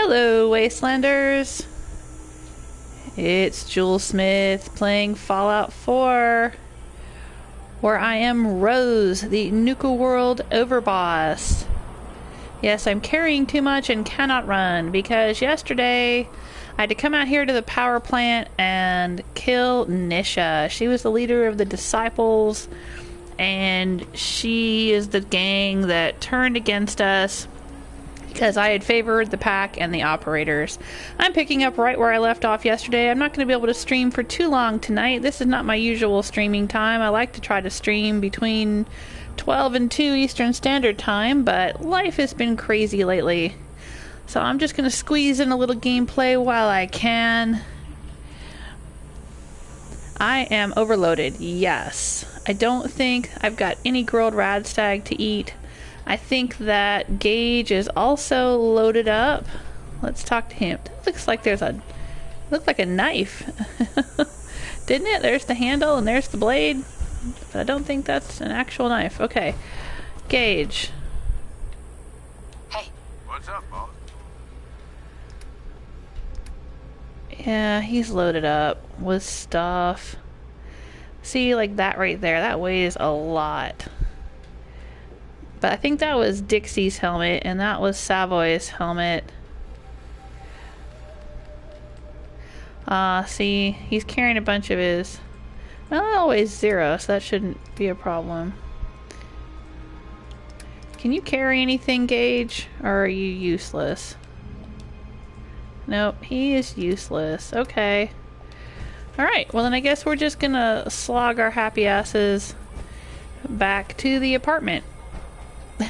Hello, Wastelanders. It's Jewel Smith playing Fallout 4, where I am Rose, the Nuka-World overboss. Yes, I'm carrying too much and cannot run, because yesterday I had to come out here to the power plant and kill Nisha. She was the leader of the Disciples, and she is the gang that turned against us because I had favored the pack and the operators. I'm picking up right where I left off yesterday. I'm not going to be able to stream for too long tonight. This is not my usual streaming time. I like to try to stream between 12 and 2 Eastern Standard Time, but life has been crazy lately. So I'm just going to squeeze in a little gameplay while I can. I am overloaded, yes. I don't think I've got any grilled radstag to eat. I think that Gage is also loaded up. Let's talk to him. It looks like there's a... looked like a knife. Didn't it? There's the handle and there's the blade. But I don't think that's an actual knife. Okay. Gage. Hey. What's up, boss? Yeah, he's loaded up with stuff. See, like that right there. That weighs a lot. But I think that was Dixie's helmet, and that was Savoy's helmet. See, he's carrying a bunch of his... well, always 0, so that shouldn't be a problem. Can you carry anything, Gage? Or are you useless? Nope, he is useless. Okay. Alright, well then I guess we're just gonna slog our happy asses back to the apartment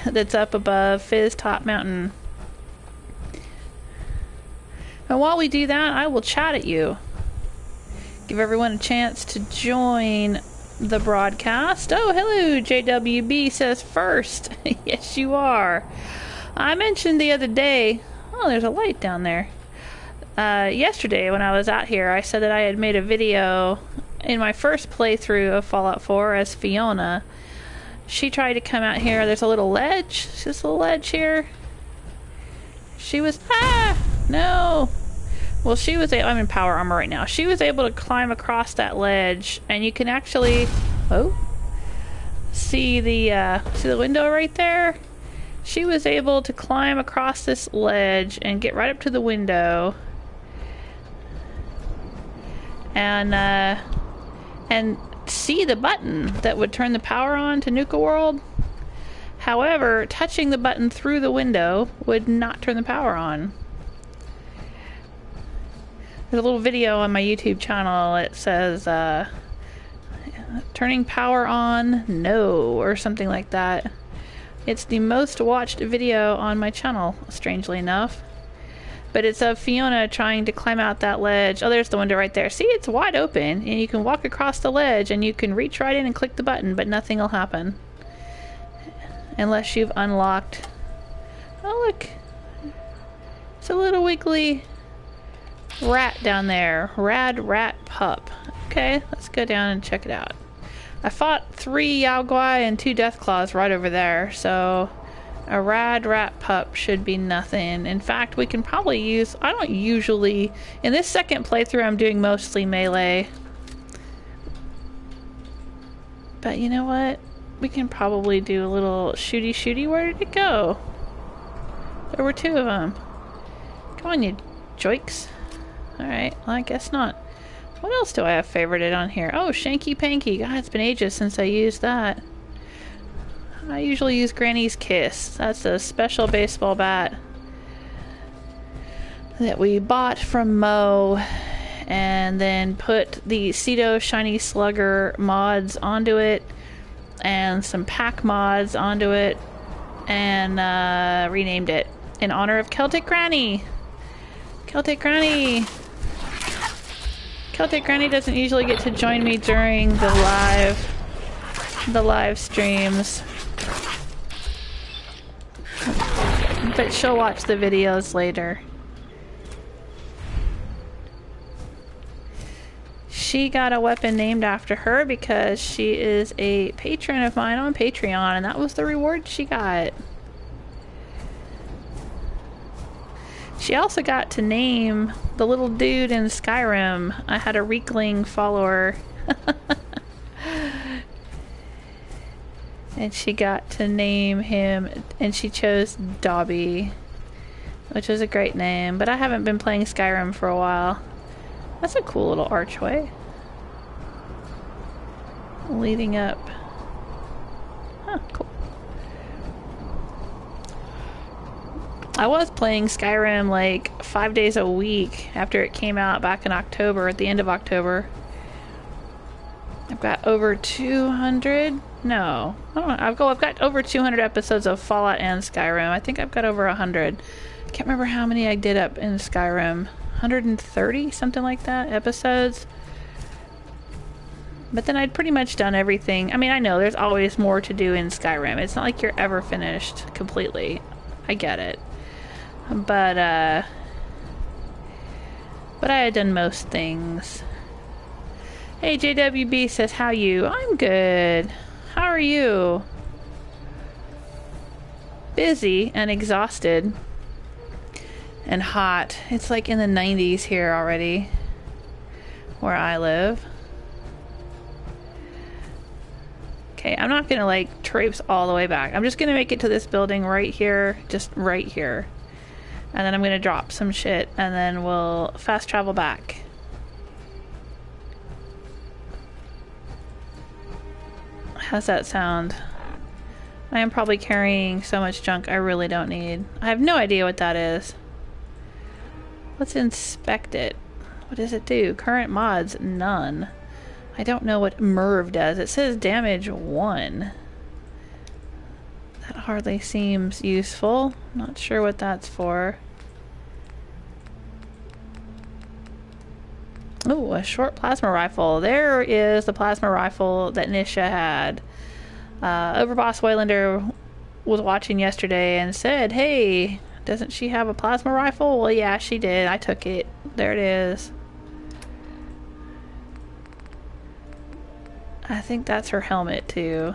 that's up above Fizz Top Mountain. And while we do that, I will chat at you. Give everyone a chance to join the broadcast. Oh, hello, JWB says first. Yes, you are. I mentioned the other day... oh, there's a light down there. Yesterday when I was out here, I said that I had made a video in my first playthrough of Fallout 4 as Fiona. She tried to come out here. There's a little ledge. Just a little ledge here. She was... ah! No! Well, she was... I'm in power armor right now. She was able to climb across that ledge, and you can actually... oh? See the window right there? She was able to climb across this ledge and get right up to the window. And see the button that would turn the power on to Nuka-World. However, touching the button through the window would not turn the power on. There's a little video on my YouTube channel. It says, turning power on, no, or something like that. It's the most watched video on my channel, strangely enough. But it's of Fiona trying to climb out that ledge. Oh, there's the window right there. See, it's wide open, and you can walk across the ledge, and you can reach right in and click the button, but nothing will happen. Unless you've unlocked... oh, look. It's a little wiggly rat down there. Rad rat pup. Okay, let's go down and check it out. I fought 3 Yaogwai and 2 Deathclaws right over there, so... a rad rat pup should be nothing. In fact, we can probably use... I don't usually... in this second playthrough, I'm doing mostly melee. But you know what? We can probably do a little shooty-shooty. Where did it go? There were 2 of them. Come on, you joiks. Alright, well, I guess not. What else do I have favorited on here? Oh, Shanky Panky. God, it's been ages since I used that. I usually use Granny's Kiss. That's a special baseball bat that we bought from Mo and then put the Cedo Shiny Slugger mods onto it and some pack mods onto it and renamed it in honor of Celtic Granny. Celtic Granny! Celtic Granny doesn't usually get to join me during the live streams. But she'll watch the videos later. She got a weapon named after her because she is a patron of mine on Patreon, and that was the reward she got. She also got to name the little dude in Skyrim. I had a Reekling follower. And she got to name him, and she chose Dobby, which was a great name, but I haven't been playing Skyrim for a while. That's a cool little archway. Leading up. Huh, cool. I was playing Skyrim like 5 days a week after it came out back in October, at the end of October. I've got over 200. No, I don't know. I've got over 200 episodes of Fallout and Skyrim. I think I've got over 100. Can't remember how many I did up in Skyrim. 130, something like that, episodes. But then I'd pretty much done everything. I mean, I know there's always more to do in Skyrim. It's not like you're ever finished completely. I get it. But I had done most things. Hey, JWB says, how you? I'm good. How are you? Busy and exhausted. And hot. It's like in the 90s here already. Where I live. Okay, I'm not gonna like traipse all the way back. I'm just gonna make it to this building right here. Just right here. And then I'm gonna drop some shit. And then we'll fast travel back. How's that sound? I am probably carrying so much junk I really don't need. I have no idea what that is. Let's inspect it. What does it do? Current mods, none. I don't know what Merv does. It says damage 1. That hardly seems useful. Not sure what that's for. Oh, a short plasma rifle. There is the plasma rifle that Nisha had. Overboss Waylander was watching yesterday and said, hey, doesn't she have a plasma rifle? Well, yeah, she did. I took it. There it is. I think that's her helmet, too.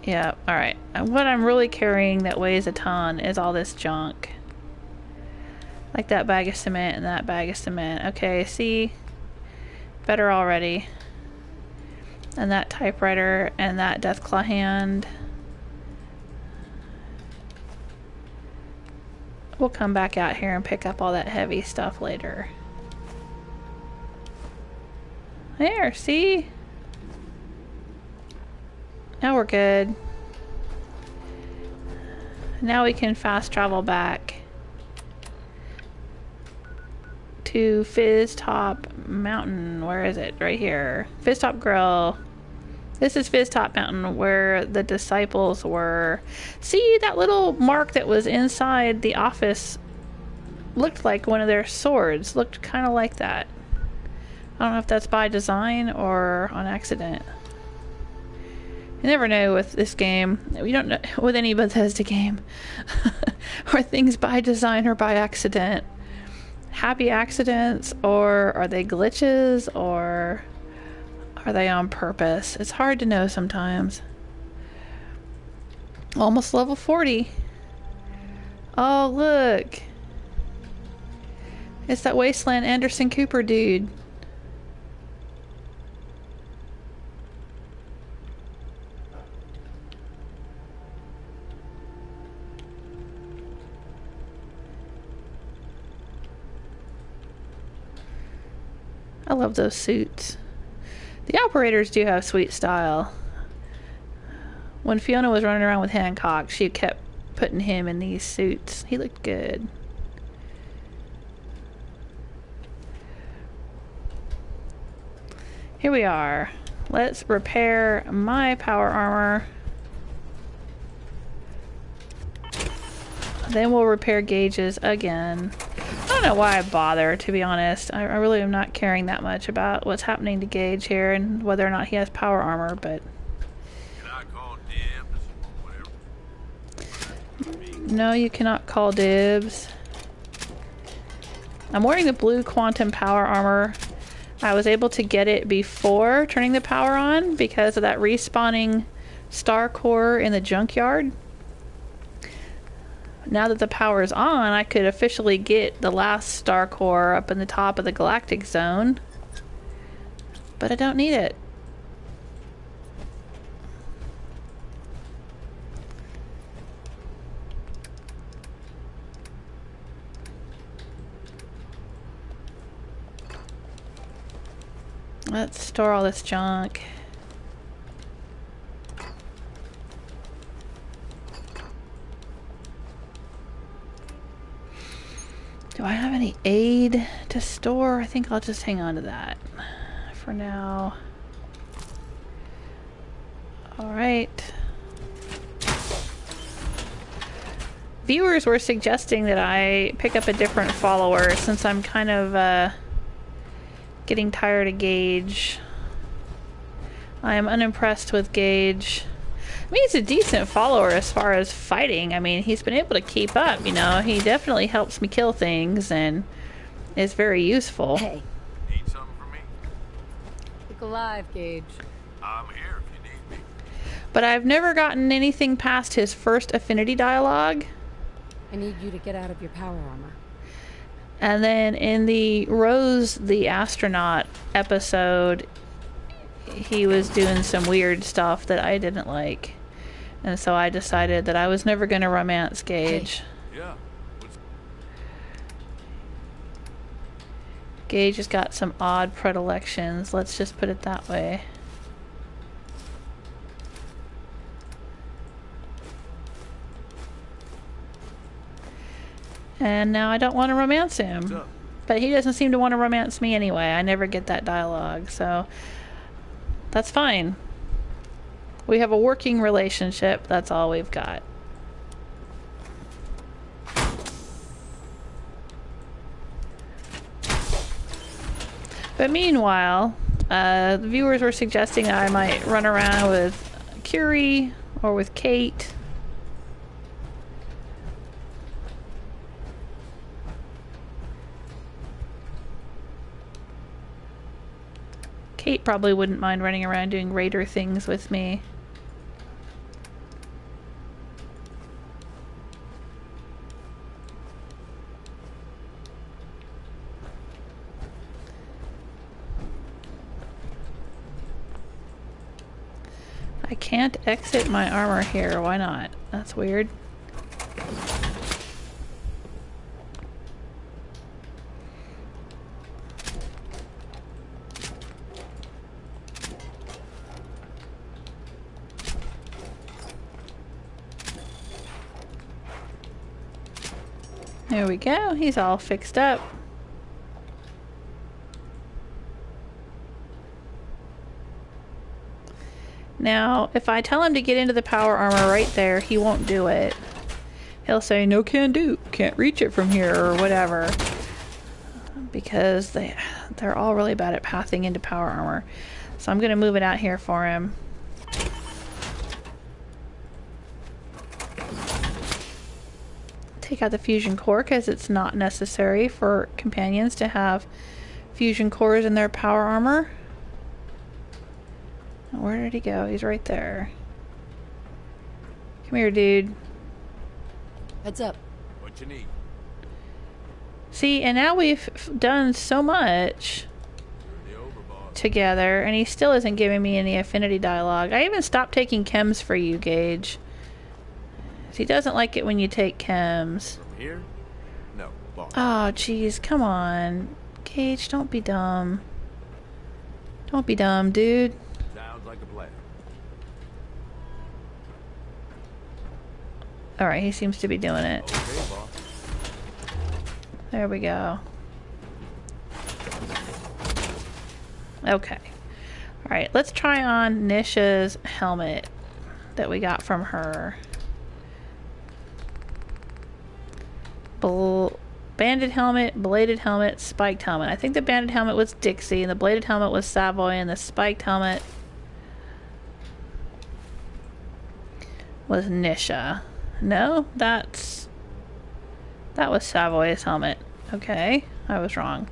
Yeah, alright. What I'm really carrying that weighs a ton is all this junk. Like that bag of cement and that bag of cement. Okay, see? Better already. And that typewriter and that Deathclaw hand. We'll come back out here and pick up all that heavy stuff later. There, see? Now we're good. Now we can fast travel back to Fizz Top Mountain. Where is it? Right here. Fizz Top Grill. This is Fizz Top Mountain where the disciples were. See, that little mark that was inside the office looked like one of their swords. Looked kind of like that. I don't know if that's by design or on accident. You never know with this game. You don't know with any Bethesda game. Are things by design or by accident? Happy accidents, or are they glitches, or are they on purpose? It's hard to know sometimes. Almost level 40. Oh, look. It's that Wasteland Anderson Cooper dude. I love those suits. The operators do have sweet style. When Fiona was running around with Hancock, she kept putting him in these suits. He looked good. Here we are. Let's repair my power armor. Then we'll repair Gage's again. I don't know why I bother, to be honest. I really am not caring that much about what's happening to Gage here and whether or not he has power armor, but... Can I call dibs? Whatever. No, you cannot call dibs. I'm wearing the blue quantum power armor. I was able to get it before turning the power on because of that respawning star core in the junkyard. now that the power's on, I could officially get the last star core up in the top of the galactic zone. But I don't need it. Let's store all this junk. Do I have any aid to store? I think I'll just hang on to that for now. Alright. Viewers were suggesting that I pick up a different follower since I'm kind of getting tired of Gage. I am unimpressed with Gage. I mean, he's a decent follower as far as fighting. I mean, he's been able to keep up, you know. He definitely helps me kill things and is very useful. Hey. Need something from me? Look alive, Gage. I'm here if you need me. But I've never gotten anything past his first affinity dialogue. I need you to get out of your power armor. And then in the Rose the Astronaut episode, he was doing some weird stuff that I didn't like. And so I decided that I was never going to romance Gage. Hey. Yeah. Gage has got some odd predilections, let's just put it that way. And now I don't want to romance him. But he doesn't seem to want to romance me anyway. I never get that dialogue, so that's fine. We have a working relationship, that's all we've got. But meanwhile, the viewers were suggesting that I might run around with Curie or with Kate. Kate probably wouldn't mind running around doing raider things with me. I can't exit my armor here. Why not? That's weird. There we go. He's all fixed up. Now, if I tell him to get into the power armor right there, he won't do it. He'll say, no can do, can't reach it from here, or whatever. Because they're all really bad at pathing into power armor. So I'm going to move it out here for him. Take out the fusion core because it's not necessary for companions to have fusion cores in their power armor. Where did he go? He's right there. Come here, dude. Heads up. What you need? See, and now we've done so much You're the overboss. together, and he still isn't giving me any affinity dialogue. I even stopped taking chems for you, Gage. He doesn't like it when you take chems. From here? No. Boss. Oh, jeez, come on. Gage, don't be dumb. Don't be dumb, dude. Sounds like a plan. Alright, he seems to be doing it. Okay, boss. There we go. Okay. Alright, let's try on Nisha's helmet that we got from her. Banded helmet, bladed helmet, spiked helmet. I think the banded helmet was Dixie, and the bladed helmet was Savoy, and the spiked helmet was Nisha. No, that was Savoy's helmet. Okay, I was wrong.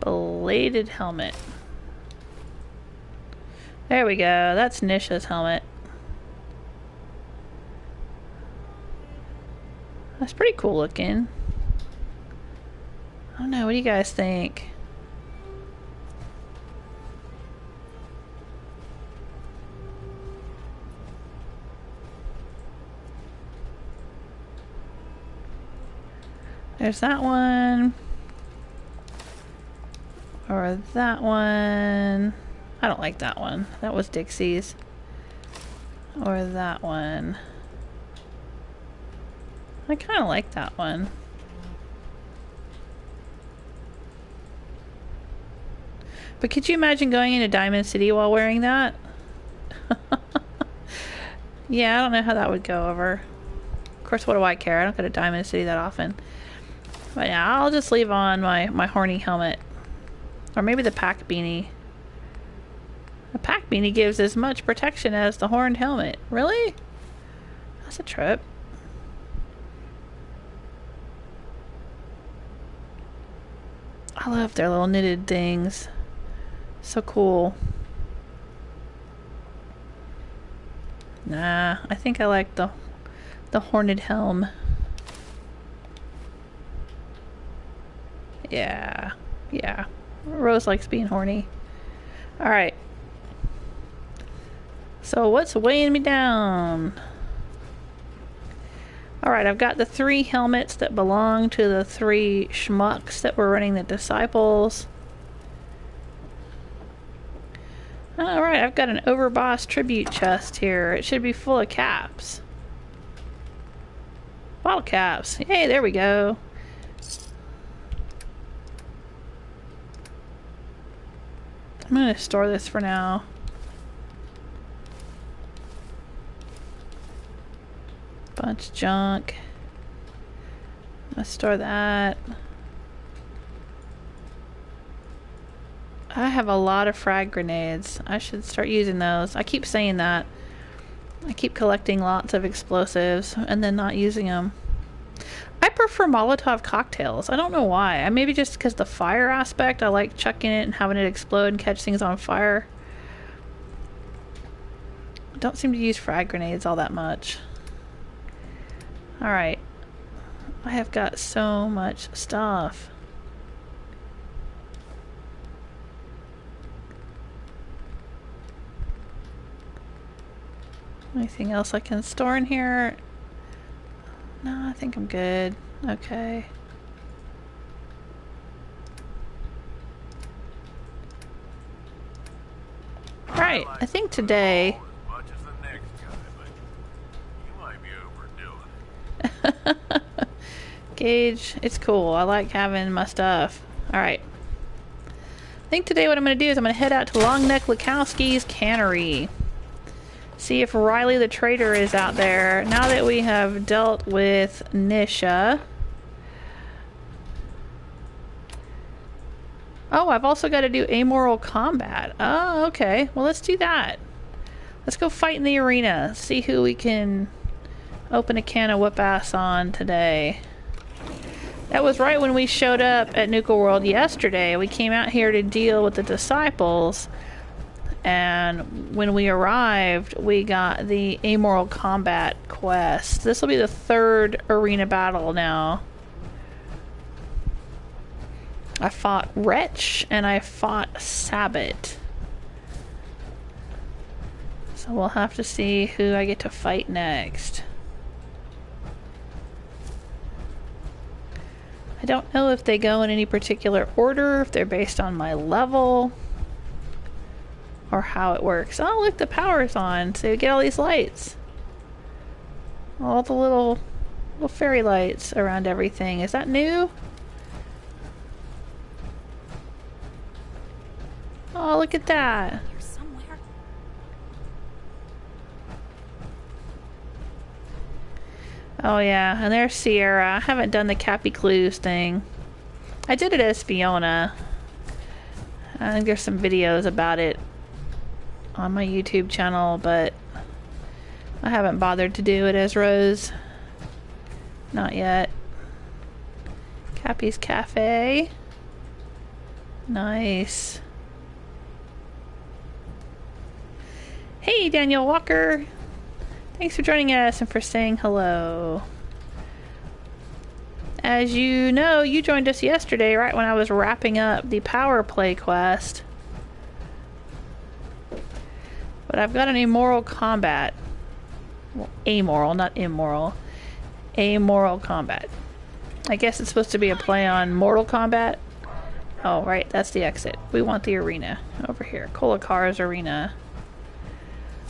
Bladed helmet. There we go. That's Nisha's helmet. That's pretty cool looking. I don't know, what do you guys think? There's that one. Or that one. I don't like that one. That was Dixie's. Or that one. I kind of like that one. But could you imagine going into Diamond City while wearing that? Yeah, I don't know how that would go over. Of course, what do I care? I don't go to Diamond City that often. But yeah, I'll just leave on my horny helmet. Or maybe the pack beanie. The pack beanie gives as much protection as the horned helmet. Really? That's a trip. I love their little knitted things. So cool. Nah, I think I like the horned helm. Yeah. Yeah. Rose likes being horny. Alright. So what's weighing me down? Alright, I've got the 3 helmets that belong to the 3 schmucks that were running the disciples. Alright, I've got an overboss tribute chest here. It should be full of caps. Bottle caps. Yay, there we go. I'm going to store this for now. Bunch of junk. Let's store that. I have a lot of frag grenades. I should start using those. I keep saying that. I keep collecting lots of explosives and then not using them. I prefer Molotov cocktails. I don't know why. Maybe just because the fire aspect. I like chucking it and having it explode and catch things on fire. I don't seem to use frag grenades all that much. Alright. I have got so much stuff. Anything else I can store in here? No, I think I'm good. Okay. Right, I think today... Gage, it's cool. I like having my stuff. Alright. I think today what I'm going to do is I'm going to head out to Longneck Lukowski's cannery. See if Rylee the trader is out there. Now that we have dealt with Nisha. Oh, I've also got to do amoral combat. Oh, okay. Well, let's do that. Let's go fight in the arena. See who we can open a can of whoop ass on today. That was right when we showed up at Nuka-World yesterday. We came out here to deal with the disciples. And when we arrived, we got the amoral combat quest. This will be the 3rd arena battle now. I fought Wretch and I fought Sabbath. So we'll have to see who I get to fight next. I don't know if they go in any particular order, if they're based on my level. Or how it works. Oh, look, the power's on. So you get all these lights. All the little fairy lights around everything. Is that new? Oh, look at that. Here somewhere. Oh, yeah. And there's Sierra. I haven't done the Cappy Clues thing. I did it as Fiona. I think there's some videos about it on my YouTube channel, but I haven't bothered to do it as Rose. Not yet. Cappy's Cafe. Nice. Hey, Daniel Walker. Thanks for joining us and for saying hello. as you know, you joined us yesterday, right when I was wrapping up the power play quest. But I've got an immoral combat. Well, amoral, not immoral. Amoral combat. I guess it's supposed to be a play on Mortal Kombat. Oh, right, that's the exit. We want the arena over here. Kolakar's arena.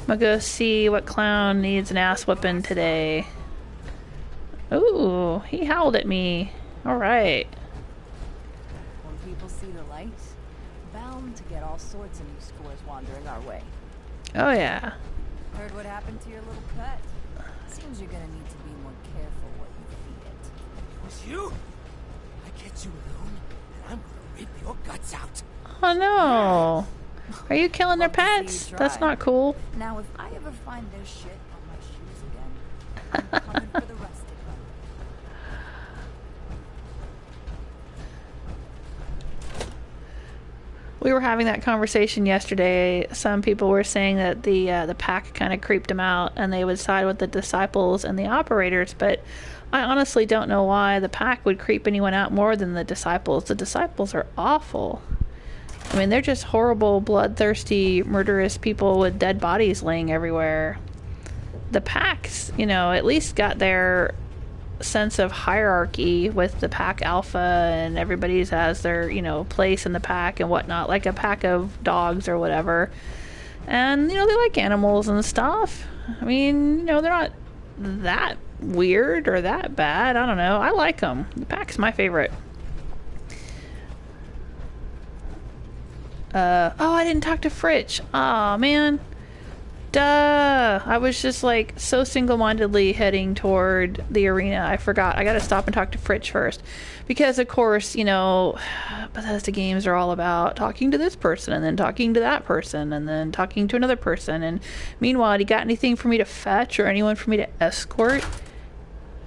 I'm gonna go see what clown needs an ass whipping today. Ooh, he howled at me. Alright. When people see the light, bound to get all sorts of new scores wandering our way. Oh, yeah. Heard what happened to your little pet? Seems you're gonna need to be more careful what you feed it. Was you? I catch you alone, and I'm gonna rip your guts out. Oh, no. Are you killing their Love to see you pets? try. That's not cool. Now, if I ever find their shit on my shoes again, I'm coming for the rest of them. We were having that conversation yesterday. Some people were saying that the pack kind of creeped them out and they would side with the disciples and the operators, but I honestly don't know why the pack would creep anyone out more than the disciples. The disciples are awful. I mean, they're just horrible, bloodthirsty, murderous people with dead bodies laying everywhere. The packs, you know, at least got their sense of hierarchy with the pack alpha, and everybody's has their, you know, place in the pack and whatnot, like a pack of dogs or whatever. And, you know, they like animals and stuff. I mean, you know, they're not that weird or that bad. I don't know. I like them. The pack's my favorite. Oh, I didn't talk to Fritch. Aw, man. Duh. I was just like so single-mindedly heading toward the arena. I forgot. I gotta stop and talk to Fritch first. Because, of course, you know, Bethesda games are all about talking to this person and then talking to that person and then talking to another person. And meanwhile, do you got anything for me to fetch or anyone for me to escort?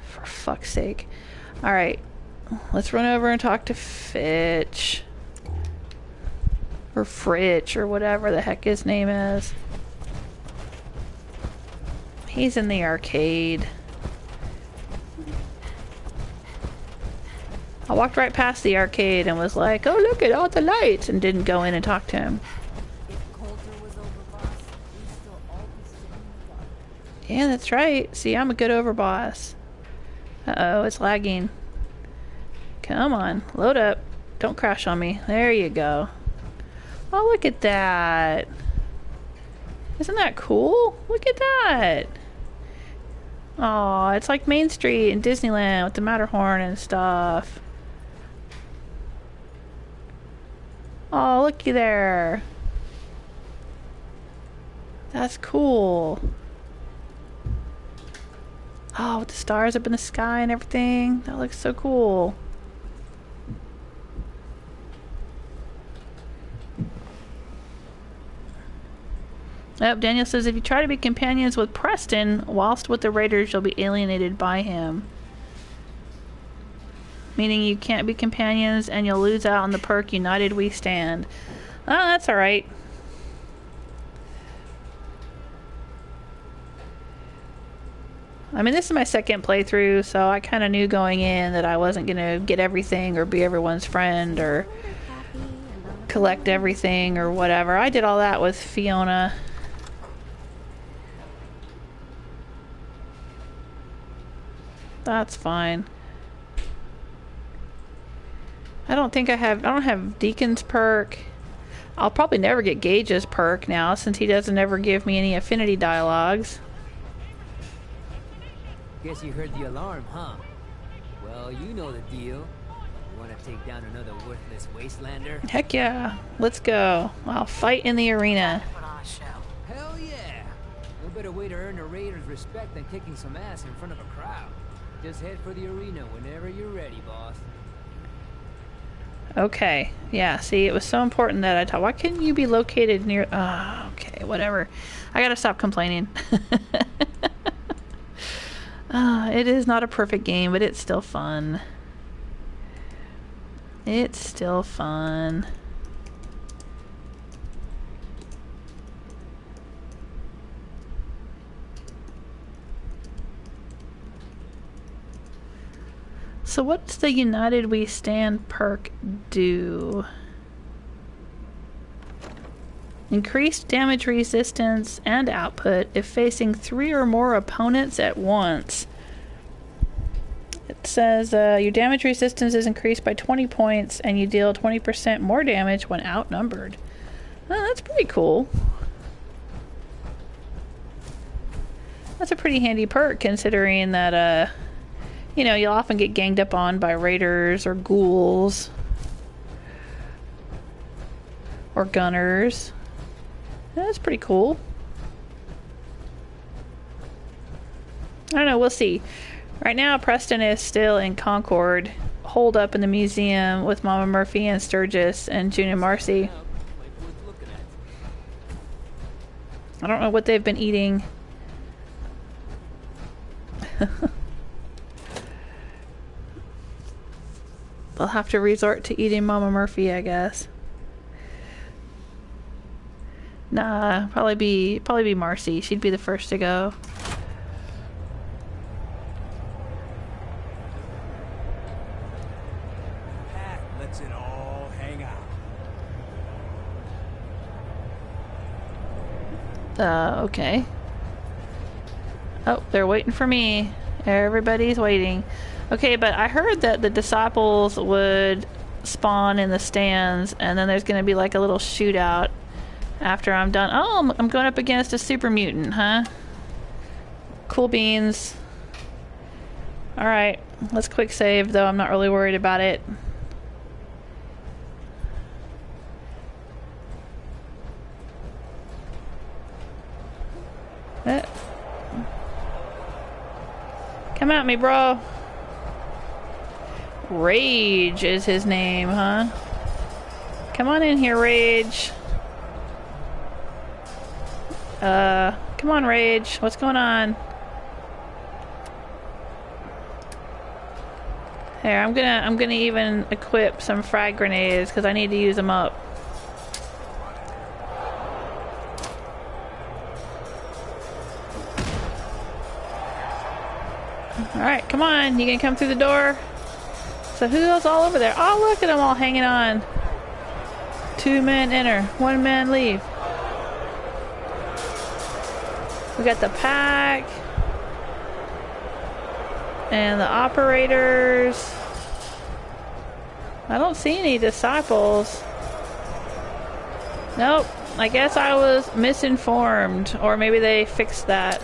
For fuck's sake. Alright. Let's run over and talk to Fitch. Or Fritch, or whatever the heck his name is. He's in the arcade. I walked right past the arcade and was like, oh, look at all the lights, and didn't go in and talk to him. If Coulter was overboss, we still all be sitting in the dark. Yeah, that's right. See, I'm a good overboss. Uh-oh, it's lagging. Come on, load up. Don't crash on me. There you go. Oh, look at that. Isn't that cool? Look at that. Oh, it's like Main Street in Disneyland with the Matterhorn and stuff. Oh, looky there. That's cool. Oh, with the stars up in the sky and everything. That looks so cool. Yep, Daniel says, if you try to be companions with Preston, whilst with the Raiders, you'll be alienated by him. Meaning you can't be companions and you'll lose out on the perk United We Stand. Oh, that's alright. I mean, this is my second playthrough, so I kind of knew going in that I wasn't going to get everything or be everyone's friend or collect everything or whatever. I did all that with Fiona. That's fine. I don't have Deacon's perk. I'll probably never get Gage's perk now since he doesn't ever give me any affinity dialogues. Guess you heard the alarm, huh? Well, you know the deal. You want to take down another worthless wastelander? Heck yeah. Let's go. I'll fight in the arena. Hell yeah! No better way to earn a raider's respect than kicking some ass in front of a crowd. Just head for the arena whenever you're ready, boss. Okay. Yeah, see, it was so important that I thought, why couldn't you be located near... Oh, okay, whatever. I gotta stop complaining. It is not a perfect game, but it's still fun. It's still fun. So what's the United We Stand perk do? Increased damage resistance and output if facing 3 or more opponents at once. It says your damage resistance is increased by 20 points and you deal 20% more damage when outnumbered. Oh, that's pretty cool. That's a pretty handy perk considering that, you know, you'll often get ganged up on by raiders or ghouls or gunners. That's pretty cool. I don't know, we'll see. Right now, Preston is still in Concord, holed up in the museum with Mama Murphy and Sturgis and June and Marcy. I don't know what they've been eating. They'll have to resort to eating Mama Murphy, I guess. Nah, probably be Marcy. She'd be the first to go. Pat lets it all hang out. Okay. Oh, they're waiting for me. Everybody's waiting. Okay, but I heard that the disciples would spawn in the stands, and then there's gonna be like a little shootout after I'm done. Oh, I'm going up against a super mutant, huh? Cool beans. Alright, let's quick save, though I'm not really worried about it. Come at me, bro. Rage is his name, huh? Come on in here, Rage. Come on, Rage. What's going on? Here, I'm gonna even equip some frag grenades because I need to use them up. Alright, come on. You gonna come through the door? So who's all over there? Oh, look at them all hanging on. 2 men enter, 1 man leave. We got the pack. And the operators. I don't see any disciples. Nope. I guess I was misinformed. Or maybe they fixed that.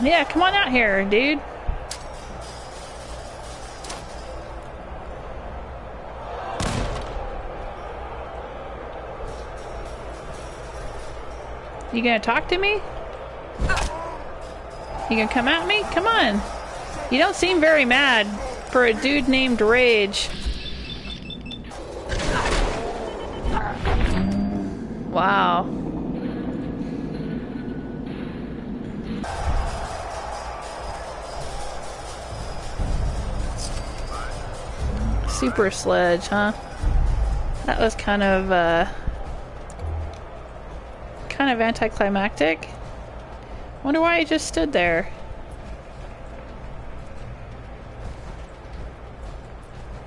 Yeah, come on out here, dude. You gonna talk to me? You gonna come at me? Come on. You don't seem very mad for a dude named Rage. Wow. Super sledge, huh? That was kind of anticlimactic. Wonder why he just stood there.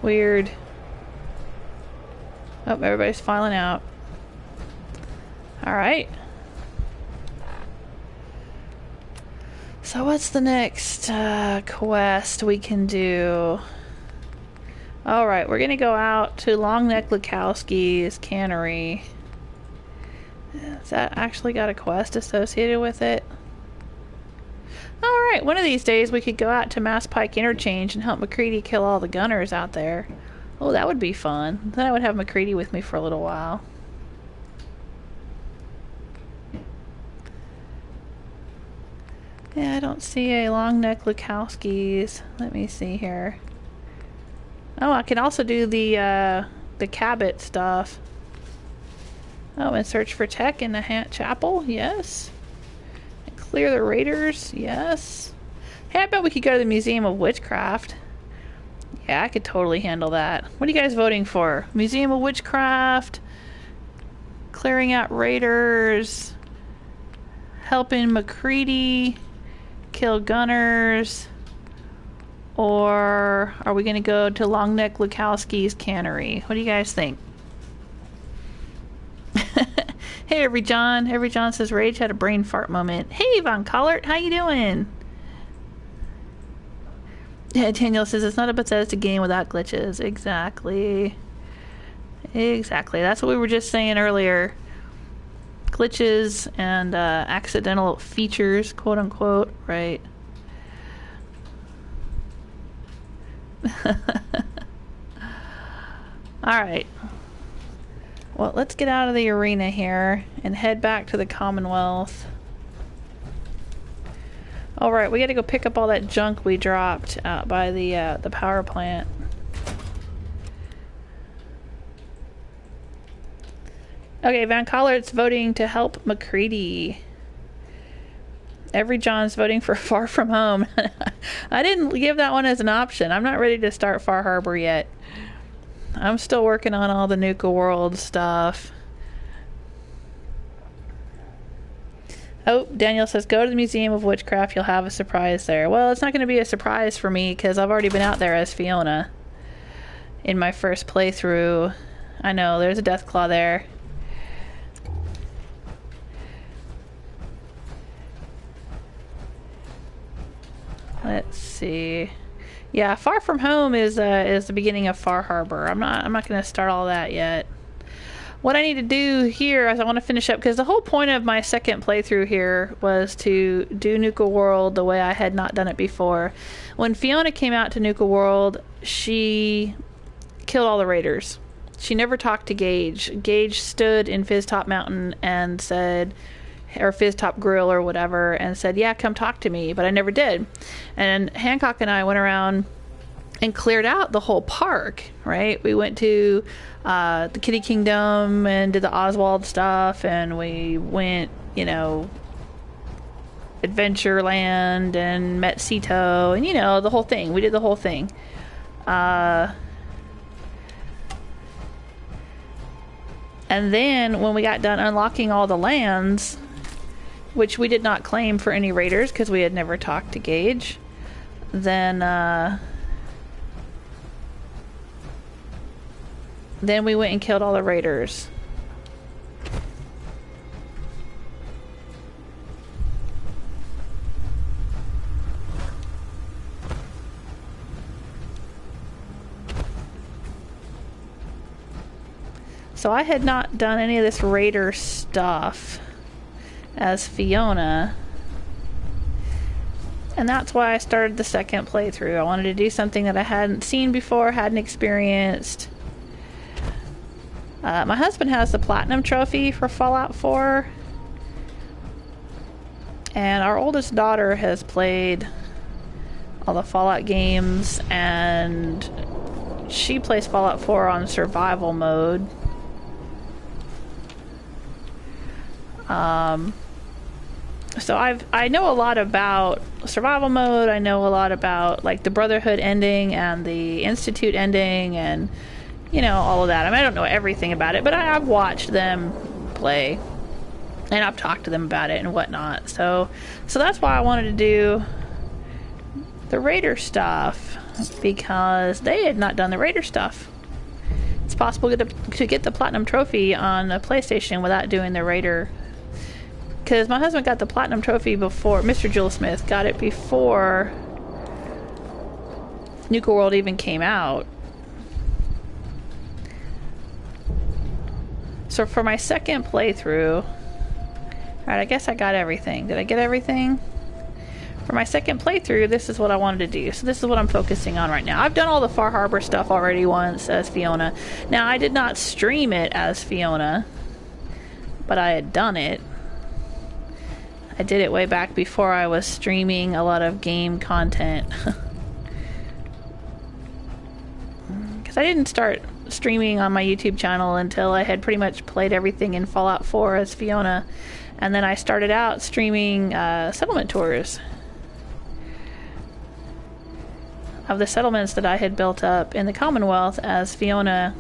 Weird. Oh, everybody's filing out. Alright. So what's the next quest we can do? Alright, we're gonna go out to Longneck Lukowski's cannery. Has that actually got a quest associated with it? Alright, one of these days we could go out to Mass Pike Interchange and help McCready kill all the gunners out there. Oh, that would be fun. Then I would have McCready with me for a little while. Yeah, I don't see a Longneck Lukowski's. Let me see here. Oh, I can also do the Cabot stuff. Oh, and search for tech in the chapel, yes. And clear the raiders, yes. Hey, I bet we could go to the Museum of Witchcraft. Yeah, I could totally handle that. What are you guys voting for? Museum of Witchcraft, clearing out raiders, helping McCready kill gunners, or are we going to go to Longneck Lukowski's cannery? What do you guys think? Hey, Every John. Every John says Rage had a brain fart moment. Hey, Von Collert, how you doing? Yeah, Daniel says it's not a Bethesda game without glitches. Exactly. Exactly. That's what we were just saying earlier. Glitches and accidental features, quote unquote, right? Alright. Well, let's get out of the arena here and head back to the Commonwealth. Alright, we gotta go pick up all that junk we dropped out by the power plant. Okay, Van Collart's voting to help McCready. Every John's voting for Far From Home. I didn't give that one as an option. I'm not ready to start Far Harbor yet. I'm still working on all the Nuka-World stuff. Oh, Daniel says, go to the Museum of Witchcraft. You'll have a surprise there. Well, it's not going to be a surprise for me because I've already been out there as Fiona in my first playthrough. I know, there's a Deathclaw there. Let's see. Yeah, Far From Home is the beginning of Far Harbor. I'm not going to start all that yet. What I need to do here is I want to finish up, because the whole point of my second playthrough here was to do Nuka-World the way I had not done it before. When Fiona came out to Nuka-World, she killed all the raiders. She never talked to Gage. Gage stood in Fizztop Mountain and said, or Fizztop Grill or whatever, and said, yeah, come talk to me, but I never did. And Hancock and I went around and cleared out the whole park, right? We went to the Kitty Kingdom and did the Oswald stuff, and we went, you know, Adventureland and met Sito, and, you know, the whole thing. We did the whole thing. And then when we got done unlocking all the lands, which we did not claim for any raiders because we had never talked to Gage, then we went and killed all the raiders. So I had not done any of this raider stuff as Fiona, and that's why I started the second playthrough. I wanted to do something that I hadn't seen before, hadn't experienced. My husband has the Platinum Trophy for Fallout 4, and our oldest daughter has played all the Fallout games, and she plays Fallout 4 on survival mode. So I know a lot about survival mode. I know a lot about like the Brotherhood ending and the Institute ending, and you know, all of that. I mean, I don't know everything about it, but I've watched them play, and I've talked to them about it and whatnot. So that's why I wanted to do the Raider stuff, because they had not done the Raider stuff. It's possible to get the Platinum Trophy on the PlayStation without doing the Raider. Because my husband got the Platinum Trophy before, Mr. Jewel Smith got it before Nuka-World even came out. So for my second playthrough, alright, I guess I got everything. Did I get everything? For my second playthrough, this is what I wanted to do. So this is what I'm focusing on right now. I've done all the Far Harbor stuff already once as Fiona. Now, I did not stream it as Fiona, but I had done it. I did it way back before I was streaming a lot of game content. Because I didn't start streaming on my YouTube channel until I had pretty much played everything in Fallout 4 as Fiona. And then I started out streaming settlement tours of the settlements that I had built up in the Commonwealth as Fiona.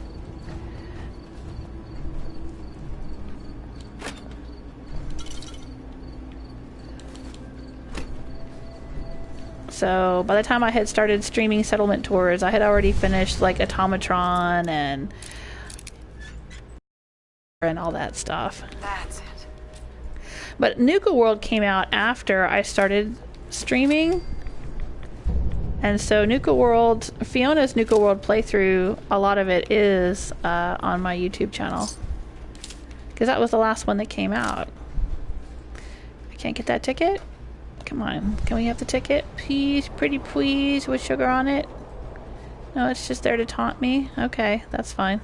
So by the time I had started streaming settlement tours, I had already finished like Automatron and all that stuff. That's it. But Nuka-World came out after I started streaming. And so Nuka-World, Fiona's Nuka-World playthrough, a lot of it is on my YouTube channel. Because that was the last one that came out. I can't get that ticket? Come on, can we have the ticket? Please, pretty please, with sugar on it? No, it's just there to taunt me? Okay, that's fine.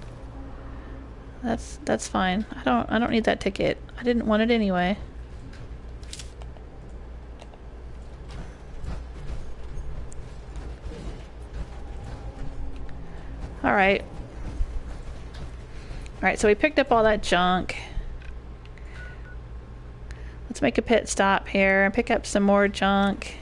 That's fine. I don't need that ticket. I didn't want it anyway. Alright. Alright, so we picked up all that junk. Let's make a pit stop here and pick up some more junk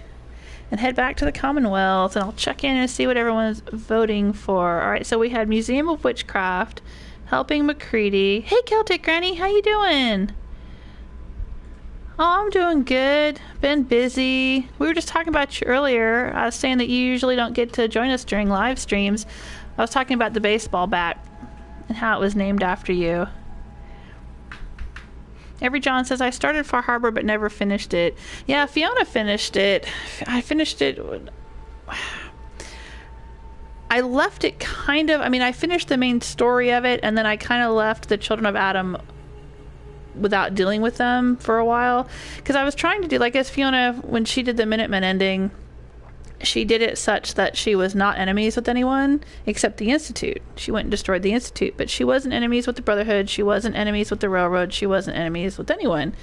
and head back to the Commonwealth, and I'll check in and see what everyone's voting for. Alright, so we had Museum of Witchcraft, Helping McCready. Hey Celtic Granny, how you doing? Oh, I'm doing good. Been busy. We were just talking about you earlier. I was saying that you usually don't get to join us during live streams. I was talking about the baseball bat and how it was named after you. Every John says, I started Far Harbor but never finished it. Yeah, Fiona finished it. I finished it. I left it kind of, I mean, I finished the main story of it, and then I kind of left the Children of Adam without dealing with them for a while. Because I was trying to do, like, as Fiona, when she did the Minutemen ending, she did it such that she was not enemies with anyone except the Institute. She went and destroyed the Institute, but she wasn't enemies with the Brotherhood. She wasn't enemies with the Railroad. She wasn't enemies with anyone,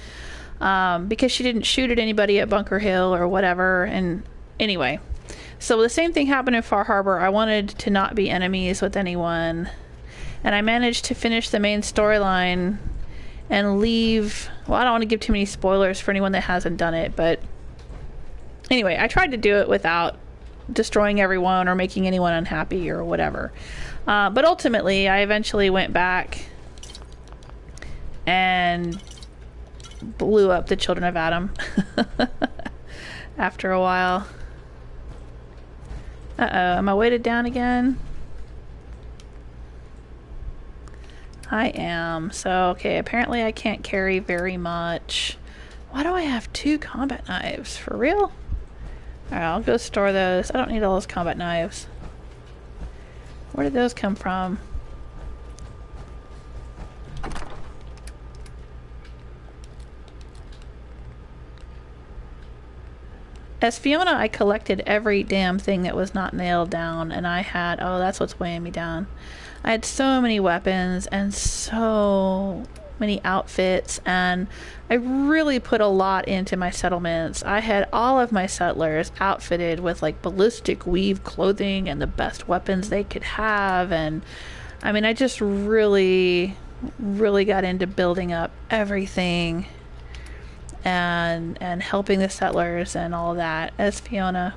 because she didn't shoot at anybody at Bunker Hill or whatever. And anyway, so the same thing happened in Far Harbor. I wanted to not be enemies with anyone, and I managed to finish the main storyline and leave. Well, I don't want to give too many spoilers for anyone that hasn't done it, but anyway, I tried to do it without destroying everyone or making anyone unhappy or whatever. But ultimately, I eventually went back and blew up the Children of Adam after a while. Uh-oh, am I weighted down again? I am. So, okay, apparently I can't carry very much. Why do I have 2 combat knives? For real? Alright, I'll go store those. I don't need all those combat knives. Where did those come from? As Fiona, I collected every damn thing that was not nailed down, and I had, oh, that's what's weighing me down. I had so many weapons and so many outfits, and I really put a lot into my settlements. I had all of my settlers outfitted with like ballistic weave clothing and the best weapons they could have, and I mean, I just really got into building up everything and helping the settlers and all that as Fiona.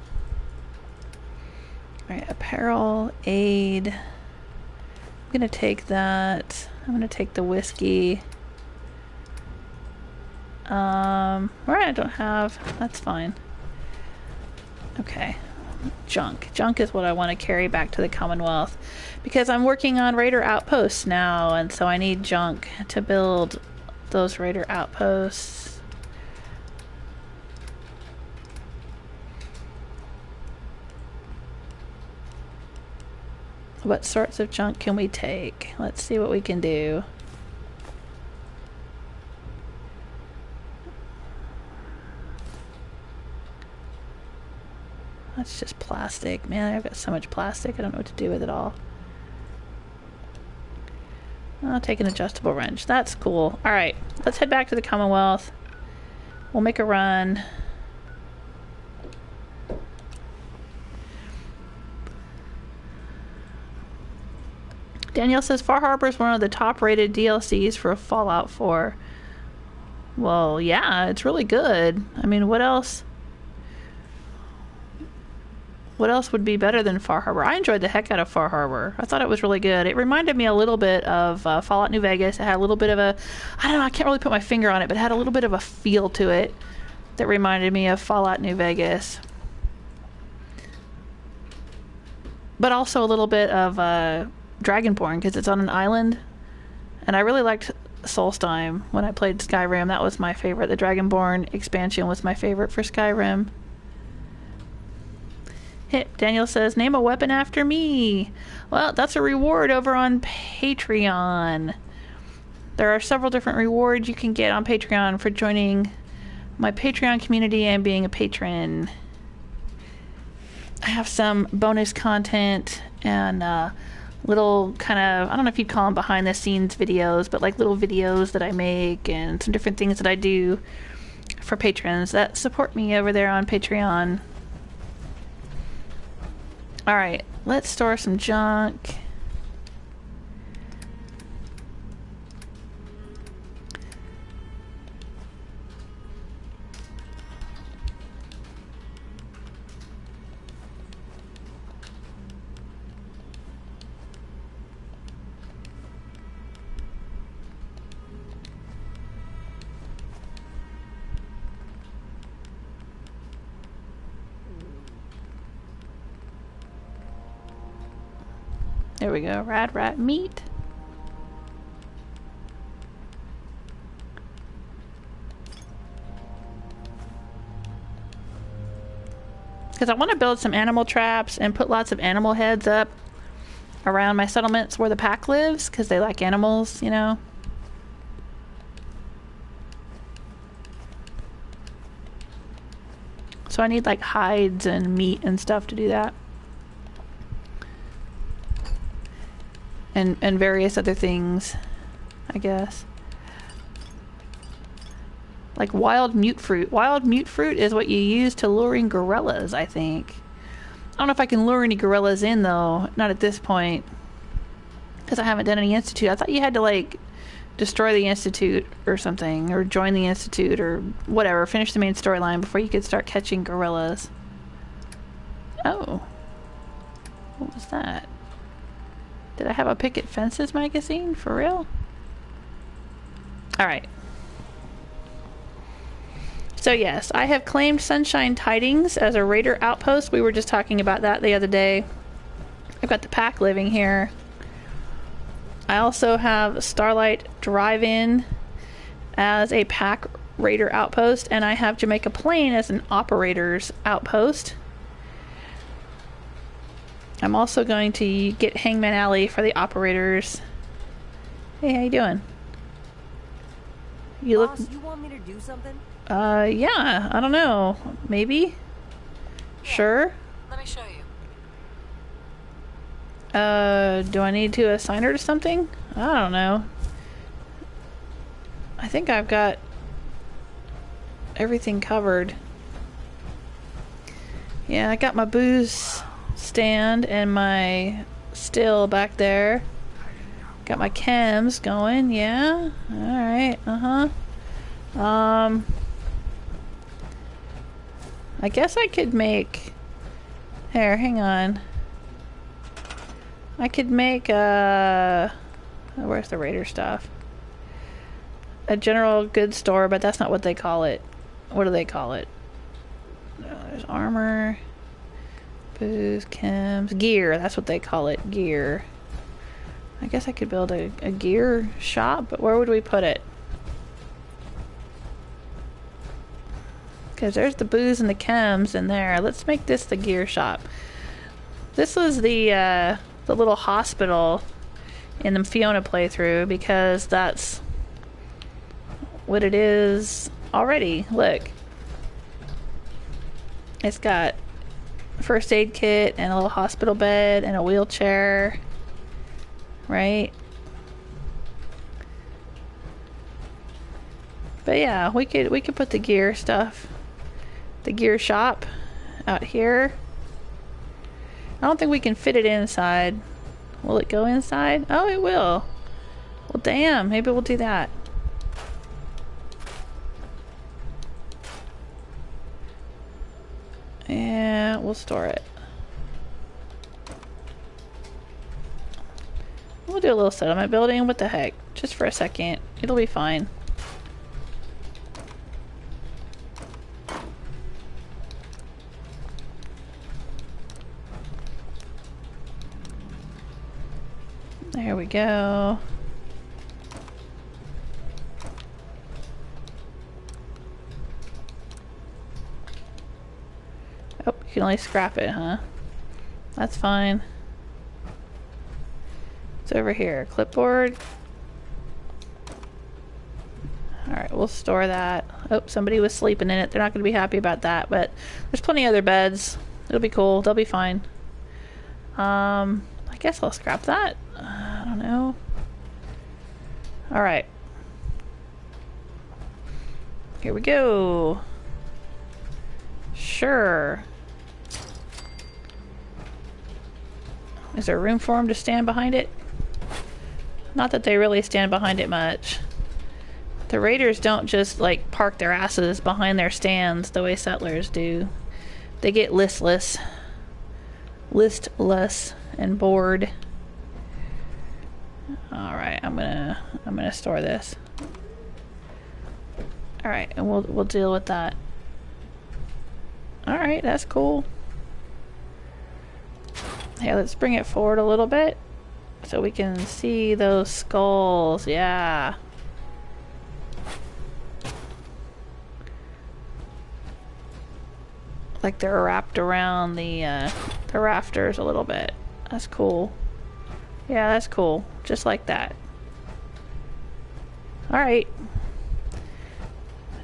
Alright, apparel, aid. I'm gonna take that. I'm gonna take the whiskey. Right, I don't have. That's fine. Okay. Junk. Junk is what I want to carry back to the Commonwealth, because I'm working on Raider outposts now, and so I need junk to build those Raider outposts. What sorts of junk can we take? Let's see what we can do. That's just plastic. Man, I've got so much plastic. I don't know what to do with it all. I'll take an adjustable wrench. That's cool. Alright, let's head back to the Commonwealth. We'll make a run. Danielle says Far Harbor is one of the top rated DLCs for Fallout 4. Well, yeah, it's really good. I mean, what else? What else would be better than Far Harbor? I enjoyed the heck out of Far Harbor. I thought it was really good. It reminded me a little bit of Fallout New Vegas. It had a little bit of a, I don't know, I can't really put my finger on it, but it had a little bit of a feel to it that reminded me of Fallout New Vegas. but also a little bit of Dragonborn because it's on an island. And I really liked Solstheim when I played Skyrim. That was my favorite. The Dragonborn expansion was my favorite for Skyrim. Hey, Daniel says, name a weapon after me. Well, that's a reward over on Patreon. There are several different rewards you can get on Patreon for joining my Patreon community and being a patron. I have some bonus content and little kind of, I don't know if you'd call them behind the scenes videos, but like little videos that I make and some different things that I do for patrons that support me over there on Patreon. Alright, let's store some junk. There we go, rat meat. Because I want to build some animal traps and put lots of animal heads up around my settlements where the pack lives, because they like animals, you know. So I need like hides and meat and stuff to do that. And various other things, I guess. Like wild mute fruit. Wild mute fruit is what you use to luring gorillas, I think. I don't know if I can lure any gorillas in, though. Not at this point. Because I haven't done any institute. I thought you had to, like, destroy the institute or something. Or join the institute or whatever. Finish the main storyline before you could start catching gorillas. Oh. What was that? Did I have a Picket Fences magazine? For real? Alright. So yes, I have claimed Sunshine Tidings as a raider outpost. We were just talking about that the other day. I've got the pack living here. I also have Starlight Drive-In as a pack raider outpost, and I have Jamaica Plain as an operator's outpost. I'm also going to get Hangman Alley for the operators. Hey, how you doing? You Boss, you want me to do something? Yeah, I don't know. Maybe? Yeah. Sure. Let me show you. Do I need to assign her to something? I don't know. I think I've got everything covered. Yeah, I got my booze stand and my still back there. Got my chems going, yeah. Alright, I guess I could make... Here, hang on. I could make where's the raider stuff? A general goods store, but that's not what they call it. What do they call it? There's armor, booze, chems, gear. That's what they call it, gear. I guess I could build a gear shop, but where would we put it? Because there's the booze and the chems in there. Let's make this the gear shop. This was the little hospital in the Fiona playthrough, because that's what it is already. Look. It's got a first aid kit and a little hospital bed and a wheelchair. Right? But yeah, we could put the gear stuff, the gear shop out here. I don't think we can fit it inside. Will it go inside? Oh, it will. Well, damn, maybe we'll do that. And we'll store it. We'll do a little settlement building. What the heck? Just for a second. It'll be fine. There we go. Oh, you can only scrap it, huh? That's fine. It's over here. Clipboard. Alright, we'll store that. Oh, somebody was sleeping in it. They're not going to be happy about that, but there's plenty of other beds. It'll be cool. They'll be fine. I guess I'll scrap that. I don't know. Alright. Here we go. Sure. Is there room for them to stand behind it? Not that they really stand behind it much. The raiders don't just like park their asses behind their stands the way settlers do. They get listless, and bored. All right, I'm gonna store this. All right, and we'll deal with that. All right, that's cool. Hey, let's bring it forward a little bit so we can see those skulls. Yeah. Like they're wrapped around the rafters a little bit. That's cool. Yeah, that's cool. Just like that. Alright.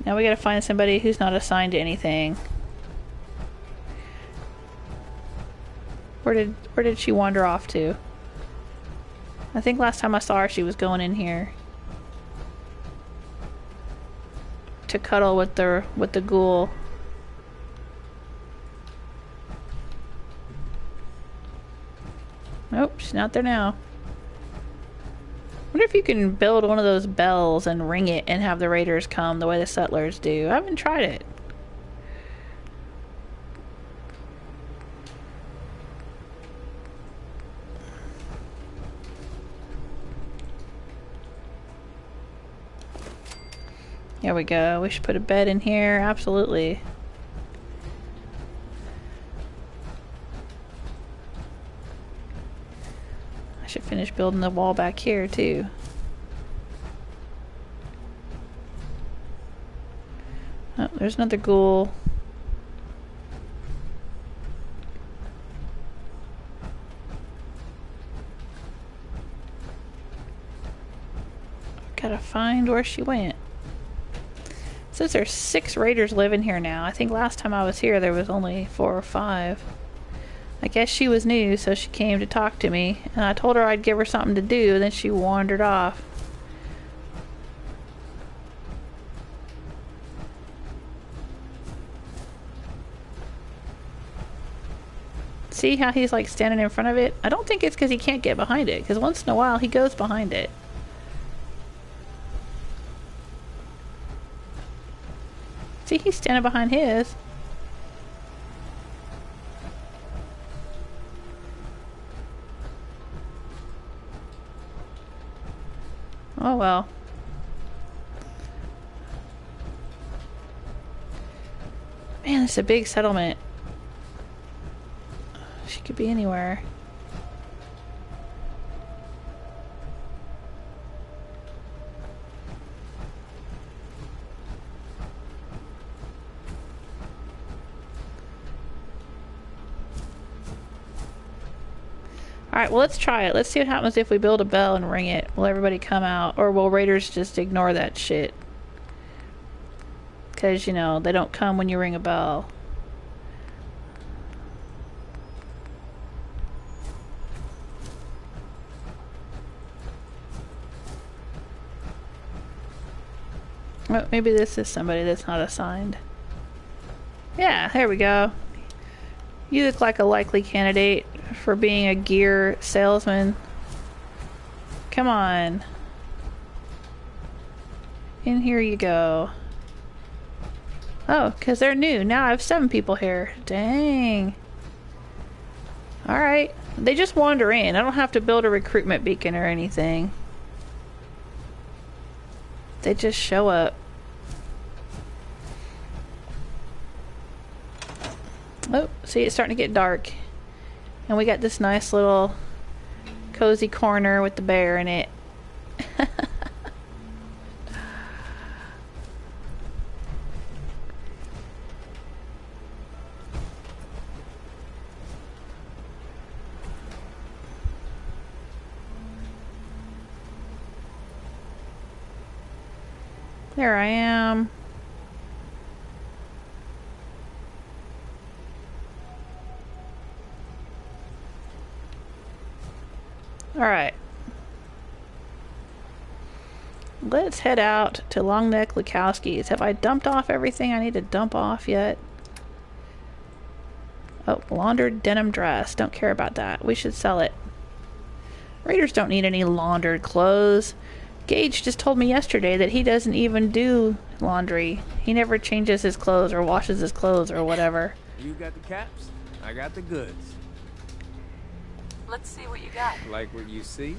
Now we gotta find somebody who's not assigned to anything. Where did she wander off to? I think last time I saw her she was going in here to cuddle with the ghoul. Nope, she's not there now. Wonder if you can build one of those bells and ring it and have the raiders come the way the settlers do. I haven't tried it. There we go. We should put a bed in here. Absolutely. I should finish building the wall back here too. Oh, there's another ghoul. Gotta find where she went. It says there's 6 raiders living here now. I think last time I was here there was only 4 or 5. I guess she was new, so she came to talk to me, and I told her I'd give her something to do, and then she wandered off. See how he's like standing in front of it? I don't think it's because he can't get behind it, because once in a while he goes behind it. See, he's standing behind his. Oh well. Man, it's a big settlement. She could be anywhere. Alright, well let's try it. Let's see what happens if we build a bell and ring it. Will everybody come out? Or will raiders just ignore that shit? Because, you know, they don't come when you ring a bell. Well, maybe this is somebody that's not assigned. Yeah, there we go. You look like a likely candidate for being a gear salesman. Come on. In here you go. Oh, because they're new. Now I have 7 people here. Dang. Alright. They just wander in. I don't have to build a recruitment beacon or anything. They just show up. Oh, see, it's starting to get dark. And we got this nice little cozy corner with the bear in it. There I am. Alright. Let's head out to Longneck Lukowski's. Have I dumped off everything I need to dump off yet? Oh, laundered denim dress. Don't care about that. We should sell it. Raiders don't need any laundered clothes. Gage just told me yesterday that he doesn't even do laundry. He never changes his clothes or washes his clothes or whatever. You got the caps, I got the goods. Let's see what you got. Like what you see?